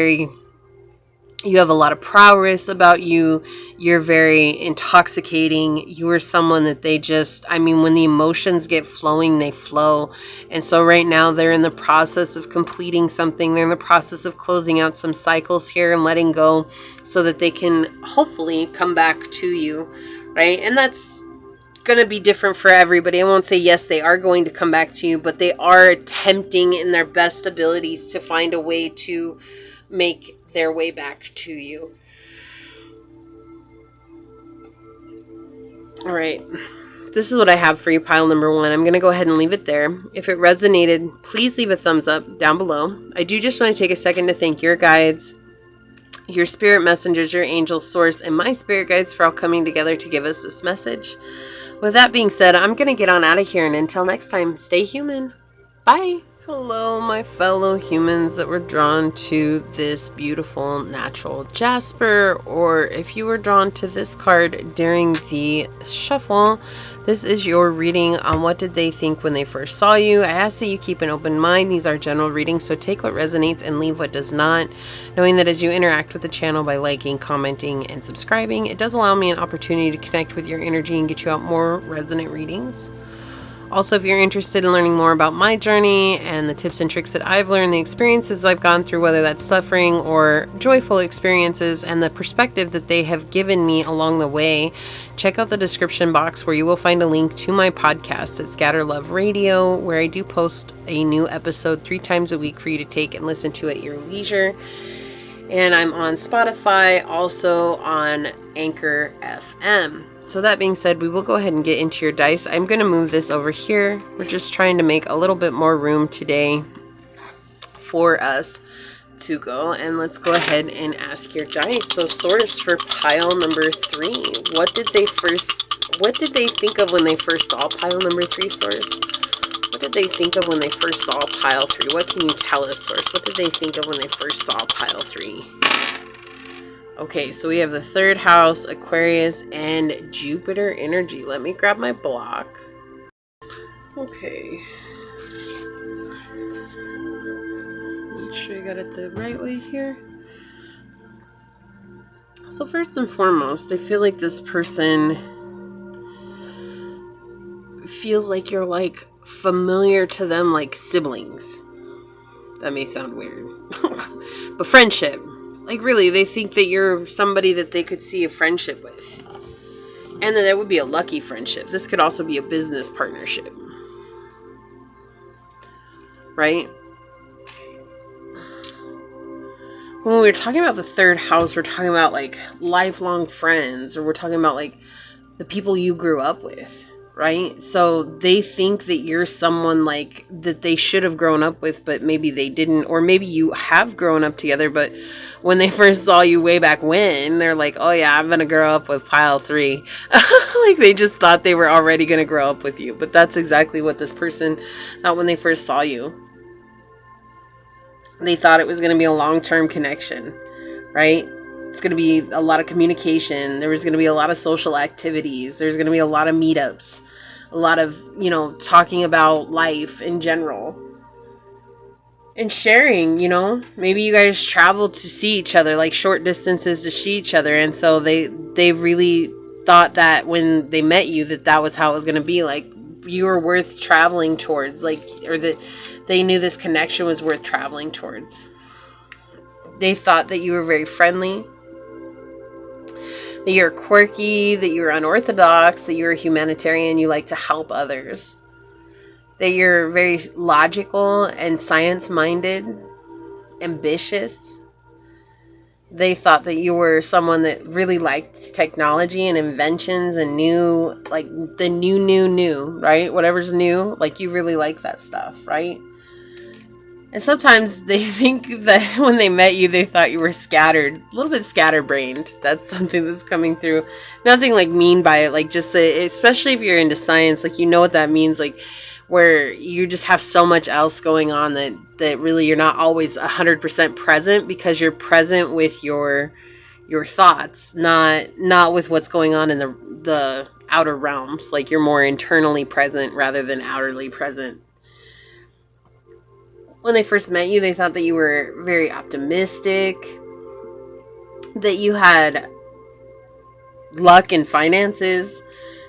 Speaker 1: you have a lot of prowess about you. You're very intoxicating. You are someone that they just, I mean, when the emotions get flowing, they flow. And so right now they're in the process of completing something. They're in the process of closing out some cycles here and letting go so that they can hopefully come back to you, right? And that's going to be different for everybody. I won't say yes, they are going to come back to you, but they are attempting in their best abilities to find a way to make their way back to you. All right. This is what I have for you, pile number 1. I'm going to go ahead and leave it there. If it resonated, please leave a thumbs up down below. I do just want to take a second to thank your guides, your spirit messengers, your angel source, and my spirit guides for all coming together to give us this message. With that being said, I'm going to get on out of here, and until next time, stay human. Bye. Hello, my fellow humans that were drawn to this beautiful natural jasper, or if you were drawn to this card during the shuffle, this is your reading on what did they think when they first saw you. I ask that you keep an open mind. These are general readings, so take what resonates and leave what does not, knowing that as you interact with the channel by liking, commenting, and subscribing, it does allow me an opportunity to connect with your energy and get you out more resonant readings. Also, if you're interested in learning more about my journey and the tips and tricks that I've learned, the experiences I've gone through, whether that's suffering or joyful experiences, and the perspective that they have given me along the way, check out the description box where you will find a link to my podcast at Scatter Love Radio, where I do post a new episode 3 times a week for you to take and listen to at your leisure. And I'm on Spotify, also on Anchor FM. So that being said, we will go ahead and get into your dice. I'm going to move this over here. We're just trying to make a little bit more room today for us to go. And let's go ahead and ask your dice. So source for pile number 3. What did they think of when they first saw pile number 3, source? What did they think of when they first saw pile 3? What can you tell us, source? What did they think of when they first saw pile 3? Okay, so we have the 3rd house, Aquarius, and Jupiter energy. Let me grab my block. Okay. Make sure you got it the right way here. So first and foremost, I feel like this person feels like you're like familiar to them, like siblings. That may sound weird. But friendship. Like, really, they think that you're somebody that they could see a friendship with. And that would be a lucky friendship. This could also be a business partnership. right? When we're talking about the third house, we're talking about like lifelong friends, or we're talking about like the people you grew up with, right? So they think that you're someone like that they should have grown up with, but maybe they didn't, or maybe you have grown up together, but when they first saw you way back when, they're like, oh yeah, I'm gonna grow up with pile 3. Like they just thought they were already gonna grow up with you, but that's exactly what this person thought when they first saw you. They thought it was going to be a long-term connection, right? It's going to be a lot of communication. There was going to be a lot of social activities. There's going to be a lot of meetups, a lot of, you know, talking about life in general and sharing, you know. Maybe you guys traveled to see each other, like short distances to see each other. And so they really thought that when they met you, that was how it was going to be. Like you were worth traveling towards, like, or that they knew this connection was worth traveling towards. They thought that you were very friendly, that you're quirky, that you're unorthodox, that you're a humanitarian, you like to help others, that you're very logical and science-minded, ambitious. They thought that you were someone that really liked technology and inventions and new, like the new, right? Whatever's new, like you really like that stuff, right? And sometimes they think that when they met you, they thought you were scattered, a little bit scatterbrained. That's something that's coming through. Nothing like mean by it, like just especially if you're into science, like you know what that means, like where you just have so much else going on that really you're not always 100% present, because you're present with your thoughts, not with what's going on in the outer realms. Like you're more internally present rather than outwardly present. When they first met you, they thought that you were very optimistic, that you had luck in finances,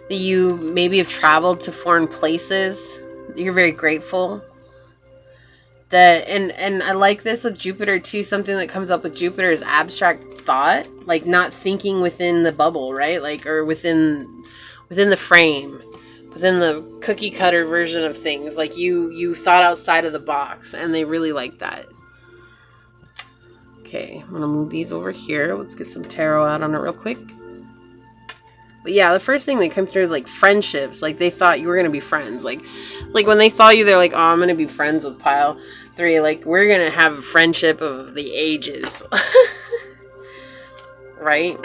Speaker 1: that you maybe have traveled to foreign places, that you're very grateful. That and I like this with Jupiter too. Something that comes up with Jupiter is abstract thought, like not thinking within the bubble, right? Like, or within the frame, within the cookie cutter version of things. Like you thought outside of the box, and they really like that. Okay, I'm gonna move these over here. Let's get some tarot out on it real quick. But yeah, the first thing that comes through is like friendships. Like they thought you were gonna be friends. Like when they saw you, they're like, oh, I'm gonna be friends with pile 3. Like we're gonna have a friendship of the ages. Right?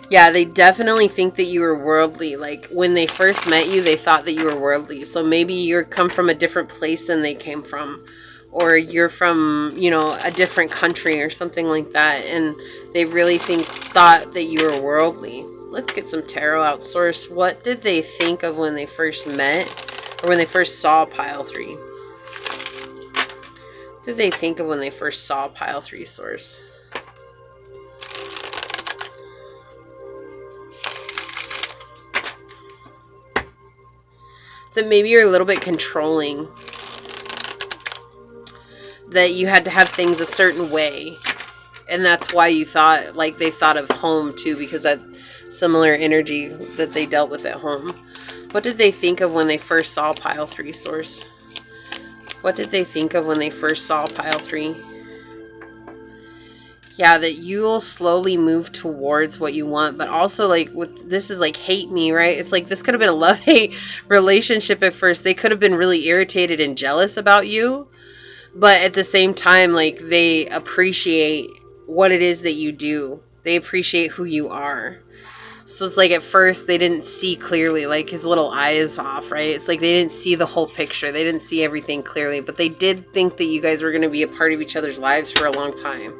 Speaker 1: Yeah, they definitely think that you were worldly. Like, when they first met you, they thought that you were worldly. So maybe you come from a different place than they came from. Or you're from, you know, a different country or something like that. And they really thought that you were worldly. Let's get some tarot out, source. What did they think of when they first met? Or when they first saw pile 3? What did they think of when they first saw pile 3, source? That maybe you're a little bit controlling. That you had to have things a certain way. And that's why you thought, like they thought of home too, because that similar energy that they dealt with at home. What did they think of when they first saw pile 3, source? What did they think of when they first saw pile 3? Yeah, that you'll slowly move towards what you want, but also like with this is like hate me, right? It's like this could have been a love-hate relationship at first. They could have been really irritated and jealous about you, but at the same time, like they appreciate what it is that you do. They appreciate who you are. So it's like at first they didn't see clearly, like his little eye is off, right? It's like they didn't see the whole picture. They didn't see everything clearly, but they did think that you guys were going to be a part of each other's lives for a long time.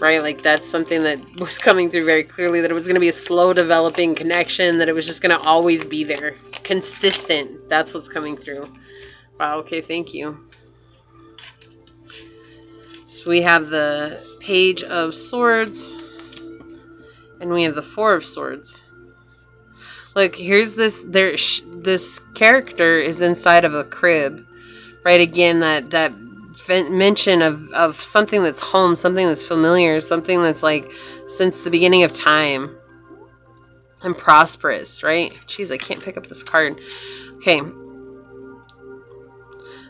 Speaker 1: Right? Like that's something that was coming through very clearly, that it was going to be a slow developing connection, that it was just going to always be there. Consistent. That's what's coming through. Wow, okay, thank you. So we have the Page of Swords, and we have the Four of Swords. Look, here's this, this character is inside of a crib. Right? Again, that mention of something that's home, something that's familiar, something that's like since the beginning of time and prosperous, right? Jeez, I can't pick up this card. Okay.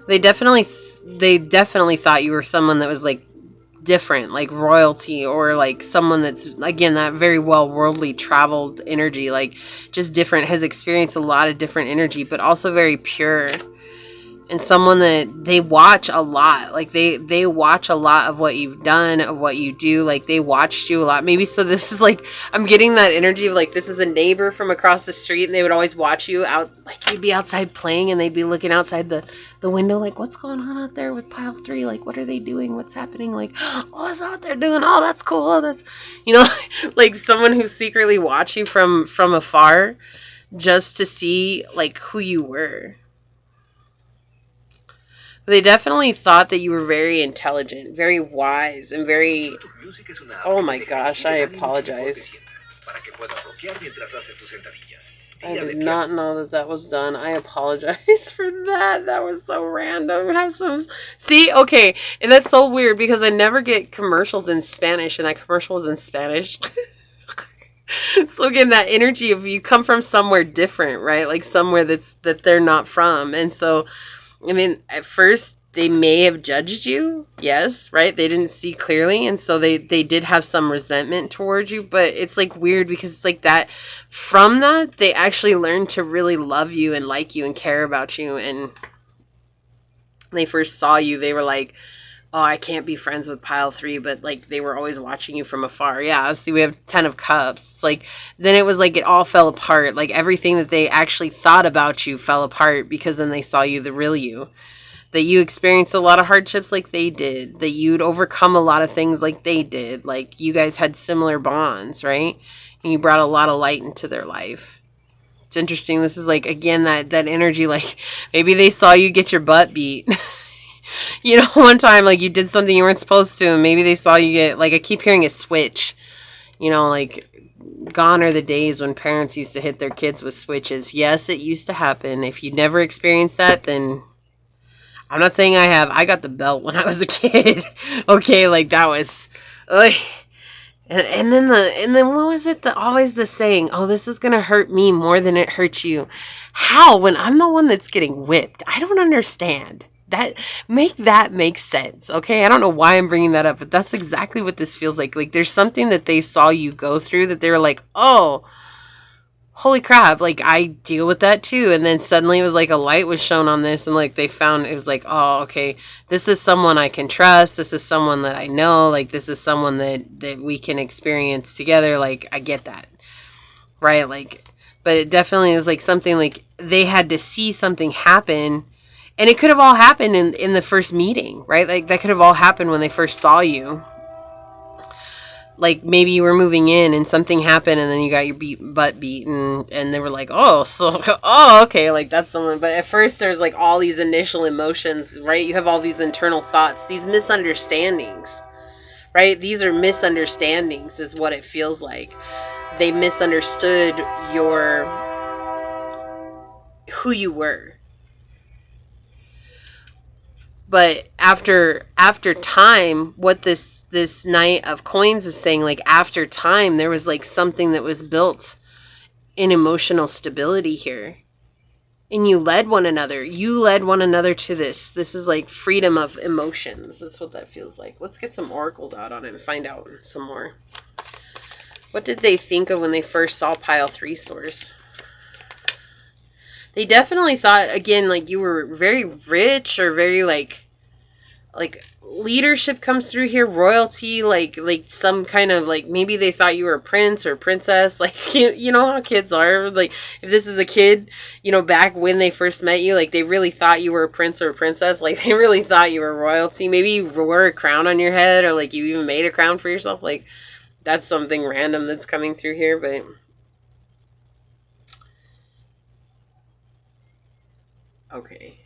Speaker 1: They definitely thought you were someone that was like different, like royalty, or like someone that's, again, that very well worldly traveled energy, like just different, has experienced a lot of different energy, but also very pure. And someone that they watch a lot, like they watch a lot of what you've done, of what you do, like they watched you a lot. Maybe, so this is like, I'm getting that energy of like, this is a neighbor from across the street, and they would always watch you out, like you'd be outside playing and they'd be looking outside the window, like, what's going on out there with pile 3, like what are they doing, what's happening, like, oh, that's what they're doing, oh, that's cool, oh, that's, you know, like someone who secretly watched you from afar, just to see like who you were. They definitely thought that you were very intelligent, very wise, and very... Oh my gosh, I apologize. I did not know that that was done. I apologize for that. That was so random. Have some... See, okay, and that's so weird because I never get commercials in Spanish, and that commercial was in Spanish. So again, that energy of you come from somewhere different, right? Like somewhere that they're not from, and so... I mean, at first, they may have judged you, yes, right? They didn't see clearly, and so they did have some resentment towards you, but it's, like, weird because it's like that, from that, they actually learned to really love you and like you and care about you, and when they first saw you, they were like, oh, I can't be friends with pile 3, but, like, they were always watching you from afar. Yeah, see, we have 10 of Cups. It's like, then it was like it all fell apart. Like, everything that they actually thought about you fell apart because then they saw you, the real you. That you experienced a lot of hardships like they did. That you'd overcome a lot of things like they did. Like, you guys had similar bonds, right? And you brought a lot of light into their life. It's interesting. This is, like, again, that energy, like, maybe they saw you get your butt beat. You know, one time, like, you did something you weren't supposed to, and maybe they saw you get, like, I keep hearing a switch. You know, like, gone are the days when parents used to hit their kids with switches. Yes, it used to happen. If you never experienced that, then I'm not saying I have. I got the belt when I was a kid. Okay, like, that was, like, and then what was it? Always the saying, oh, this is going to hurt me more than it hurts you. How? When I'm the one that's getting whipped? I don't understand. That make sense, okay? I don't know why I'm bringing that up, but that's exactly what this feels like. Like, there's something that they saw you go through that they were like, oh, holy crap, like, I deal with that too. And then suddenly it was like a light was shown on this, and like they found, it was like, oh, okay, this is someone I can trust. This is someone that I know. Like, this is someone that we can experience together. Like, I get that, right? Like, but it definitely is like something like they had to see something happen. And it could have all happened in the first meeting, right? Like, that could have all happened when they first saw you. Like, maybe you were moving in and something happened and then you got your butt beaten, and they were like, oh, so, oh, okay, like, that's someone. But at first there's, like, all these initial emotions, right? You have all these internal thoughts, these misunderstandings, right? These are misunderstandings is what it feels like. They misunderstood who you were. But after time, what this Knight of Coins is saying, like, after time, there was, like, something that was built in emotional stability here. And you led one another. You led one another to this. This is, like, freedom of emotions. That's what that feels like. Let's get some oracles out on it and find out some more. What did they think of when they first saw pile 3 source? They definitely thought, again, like, you were very rich, or very, like leadership comes through here, royalty, like some kind of, like, maybe they thought you were a prince or a princess, like, you know how kids are, like, if this is a kid, you know, back when they first met you, like, they really thought you were a prince or a princess, like, they really thought you were royalty. Maybe you wore a crown on your head, or, like, you even made a crown for yourself. Like, that's something random that's coming through here, but... Okay.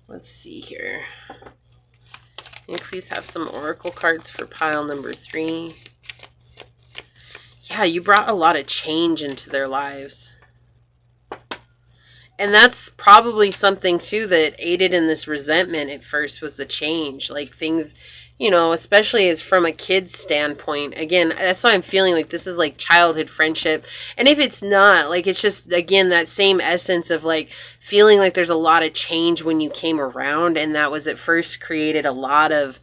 Speaker 1: Let's see here. Can you please have some oracle cards for pile number 3? Yeah, you brought a lot of change into their lives. And that's probably something, too, that aided in this resentment at first, was the change. Like, things you know, especially as from a kid's standpoint. Again, that's why I'm feeling like this is like childhood friendship. And if it's not, like, it's just, again, that same essence of like feeling like there's a lot of change when you came around. And that was at first created a lot of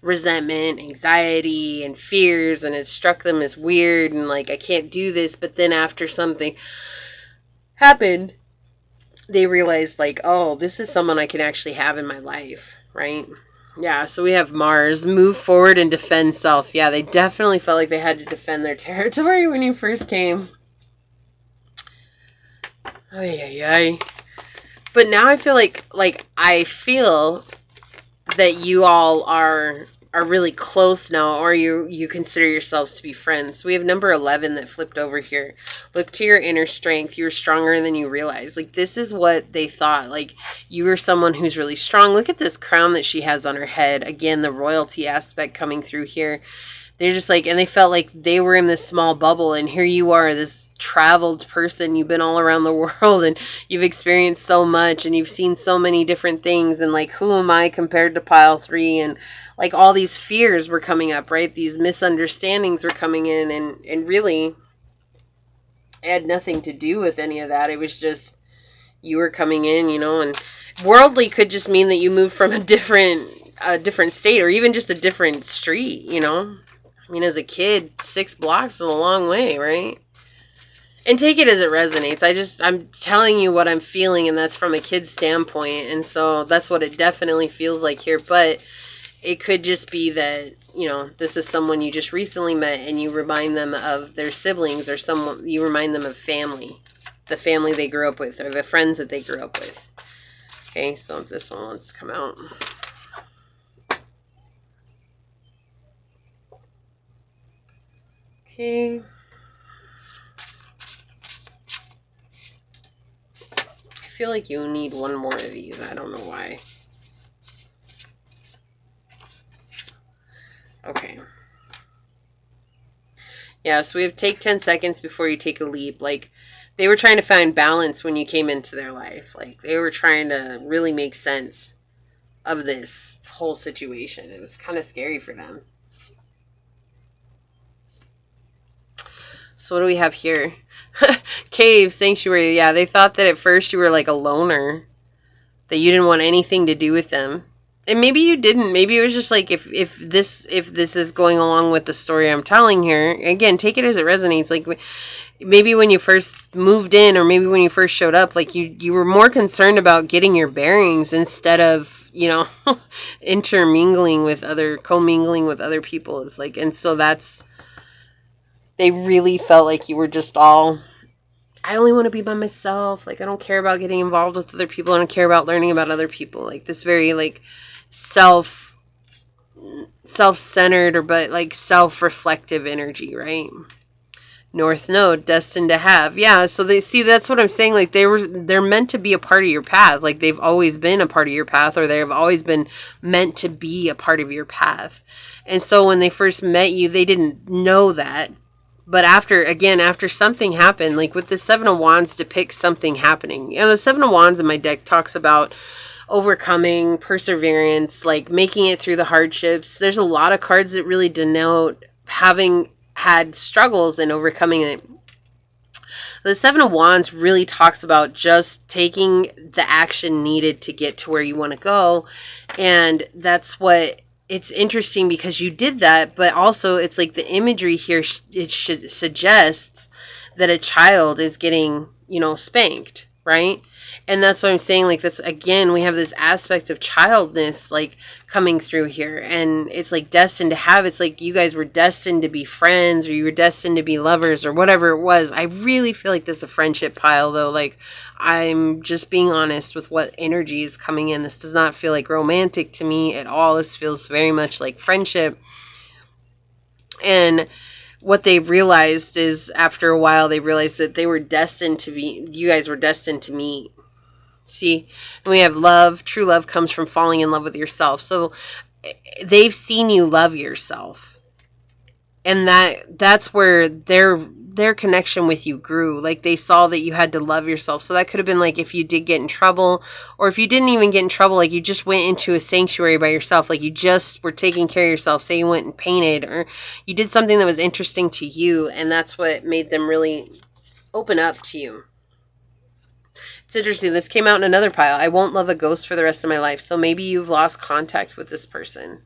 Speaker 1: resentment, anxiety, and fears. And it struck them as weird and like, I can't do this. But then after something happened, they realized like, oh, this is someone I can actually have in my life, right? Yeah, so we have Mars, move forward and defend self. Yeah, they definitely felt like they had to defend their territory when you first came. Ay, ay, ay. But now I feel like I feel that you all are really close now, or you consider yourselves to be friends. We have number 11 that flipped over here. Look to your inner strength. You're stronger than you realize. Like, this is what they thought. Like, you are someone who's really strong. Look at this crown that she has on her head. Again, the royalty aspect coming through here. They're just like, and they felt like they were in this small bubble, and here you are, this traveled person. You've been all around the world, and you've experienced so much, and you've seen so many different things, and like, who am I compared to pile 3? And like, all these fears were coming up, right? These misunderstandings were coming in, and really, it had nothing to do with any of that. It was just, you were coming in, you know, and worldly could just mean that you moved from a different state, or even just a different street, you know? I mean, as a kid, 6 blocks is a long way, right? And take it as it resonates. I'm telling you what I'm feeling, and that's from a kid's standpoint. And so that's what it definitely feels like here. But it could just be that, you know, this is someone you just recently met, and you remind them of their siblings, or someone, you remind them of family, the family they grew up with, or the friends that they grew up with. Okay, so if this one wants to come out. Okay. I feel like you need one more of these. I don't know why. Okay. Yeah, so we have take 10 seconds before you take a leap. Like, they were trying to find balance when you came into their life. Like, they were trying to really make sense of this whole situation. It was kind of scary for them. So what do we have here? Cave, sanctuary. Yeah, they thought that at first you were like a loner, that you didn't want anything to do with them. And maybe you didn't. Maybe it was just like, if this is going along with the story I'm telling here, again, take it as it resonates. Like, maybe when you first moved in, or maybe when you first showed up, like, you were more concerned about getting your bearings instead of, you know, commingling with other people. It's like, and so they really felt like you were just all, I only want to be by myself. Like, I don't care about getting involved with other people. I don't care about learning about other people. Like, this very, like, self-centered, or but like self-reflective energy, right? North Node, destined to have. Yeah, so they see, that's what I'm saying. Like, they're meant to be a part of your path. Like, they've always been a part of your path, or they've always been meant to be a part of your path. And so when they first met you, they didn't know that. But after something happened, like with the 7 of Wands depicts something happening. You know, the 7 of Wands in my deck talks about overcoming, perseverance, like making it through the hardships. There's a lot of cards that really denote having had struggles and overcoming it. The 7 of Wands really talks about just taking the action needed to get to where you want to go. And that's what, it's interesting because you did that, but also it's like the imagery here, it should suggest that a child is getting, you know, spanked, right? And that's what I'm saying. Like, this, again, we have this aspect of childness, like, coming through here. And it's like destined to have, it's like you guys were destined to be friends, or you were destined to be lovers, or whatever it was. I really feel like this is a friendship pile, though. Like, I'm just being honest with what energy is coming in. This does not feel like romantic to me at all. This feels very much like friendship. And what they realized is, after a while, they realized that they were destined to be, you guys were destined to meet. See, and we have love. True love comes from falling in love with yourself. So they've seen you love yourself, and that's where they're their connection with you grew. Like they saw that you had to love yourself. So that could have been like if you did get in trouble, or if you didn't even get in trouble, like you just went into a sanctuary by yourself, like you just were taking care of yourself. Say you went and painted, or you did something that was interesting to you, and that's what made them really open up to you. It's interesting. This came out in another pile. I won't love a ghost for the rest of my life. So maybe you've lost contact with this person.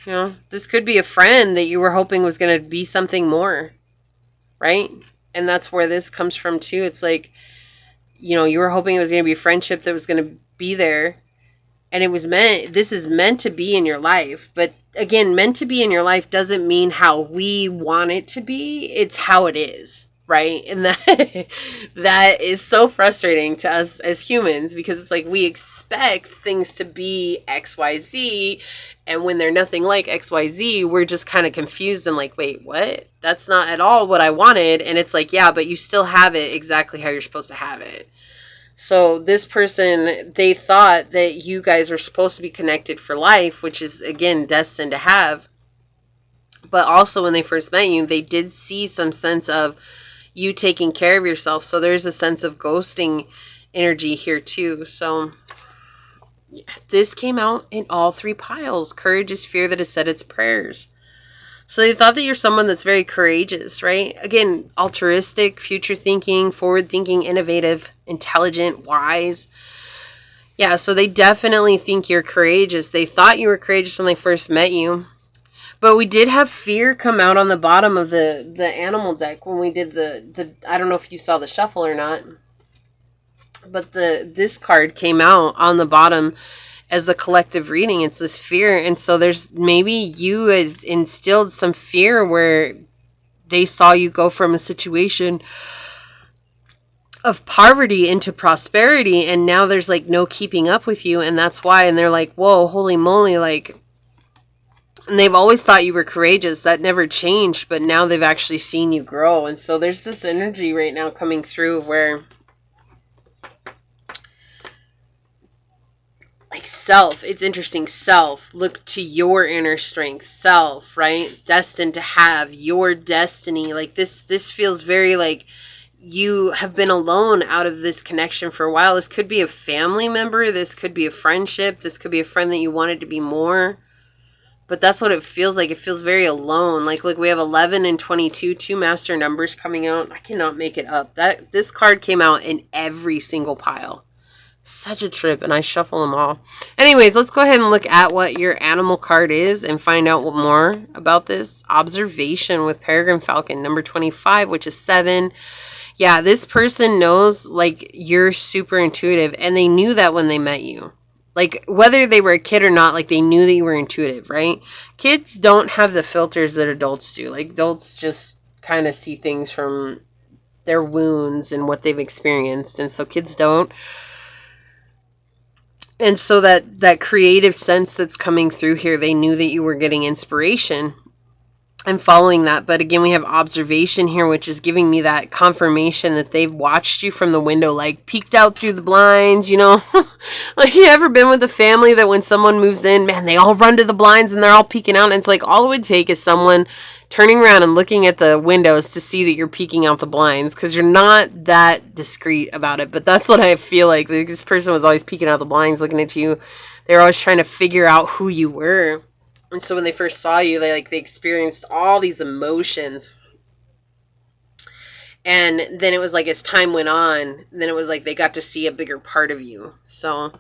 Speaker 1: You know, this could be a friend that you were hoping was going to be something more, right? And that's where this comes from too. It's like, you know, you were hoping it was going to be a friendship that was going to be there, and it was meant, this is meant to be in your life. But again, meant to be in your life doesn't mean how we want it to be. It's how it is, right? And that is so frustrating to us as humans, because it's like we expect things to be XYZ, and when they're nothing like XYZ, we're just kind of confused and like, wait, what? That's not at all what I wanted. And it's like, yeah, but you still have it exactly how you're supposed to have it. So this person, they thought that you guys were supposed to be connected for life, which is, again, destined to have. But also when they first met you, they did see some sense of you taking care of yourself. So there's a sense of ghosting energy here too. So yeah, this came out in all three piles. Courage is fear that has said its prayers. So they thought that you're someone that's very courageous, right? Again, altruistic, future thinking, forward thinking, innovative, intelligent, wise. Yeah, so they definitely think you're courageous. They thought you were courageous when they first met you. But we did have fear come out on the bottom of the animal deck when we did the I don't know if you saw the shuffle or not, but this card came out on the bottom as the collective reading. It's this fear. And so there's maybe you had instilled some fear where they saw you go from a situation of poverty into prosperity, and now there's like no keeping up with you, and that's why. And they're like, whoa, holy moly, like, and they've always thought you were courageous. That never changed, but now they've actually seen you grow. And so there's this energy right now coming through where like self, it's interesting, self, look to your inner strength, self, right? Destined to have your destiny. Like this feels very like you have been alone out of this connection for a while. This could be a family member. This could be a friendship. This could be a friend that you wanted to be more. But that's what it feels like. It feels very alone. Like, look, we have 11 and 22, two master numbers coming out. I cannot make it up. This card came out in every single pile. Such a trip, and I shuffle them all. Anyways, let's go ahead and look at what your animal card is and find out more about this. Observation with Peregrine Falcon, number 25, which is 7. Yeah, this person knows, like, you're super intuitive, and they knew that when they met you. Like, whether they were a kid or not, like, they knew that you were intuitive, right? Kids don't have the filters that adults do. Like, adults just kind of see things from their wounds and what they've experienced, and so kids don't. And so that creative sense that's coming through here, they knew that you were getting inspiration and following that. But again, we have observation here, which is giving me that confirmation that they've watched you from the window, like peeked out through the blinds, you know. Like, you ever been with a family that when someone moves in, man, they all run to the blinds and they're all peeking out, and it's like all it would take is someone turning around and looking at the windows to see that you're peeking out the blinds, because you're not that discreet about it. But that's what I feel like. This person was always peeking out the blinds, looking at you. They're always trying to figure out who you were. And so when they first saw you, they experienced all these emotions. And then it was like, as time went on, then it was like they got to see a bigger part of you. So,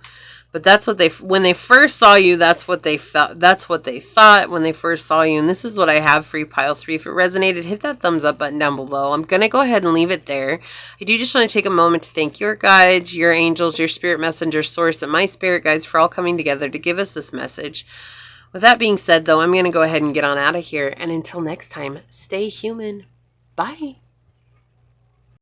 Speaker 1: but that's what when they first saw you, that's what they felt. That's what they thought when they first saw you. And this is what I have for you, pile 3. If it resonated, hit that thumbs up button down below. I'm going to go ahead and leave it there. I do just want to take a moment to thank your guides, your angels, your spirit messenger source, and my spirit guides for all coming together to give us this message. With that being said, though, I'm going to go ahead and get on out of here. And until next time, stay human. Bye.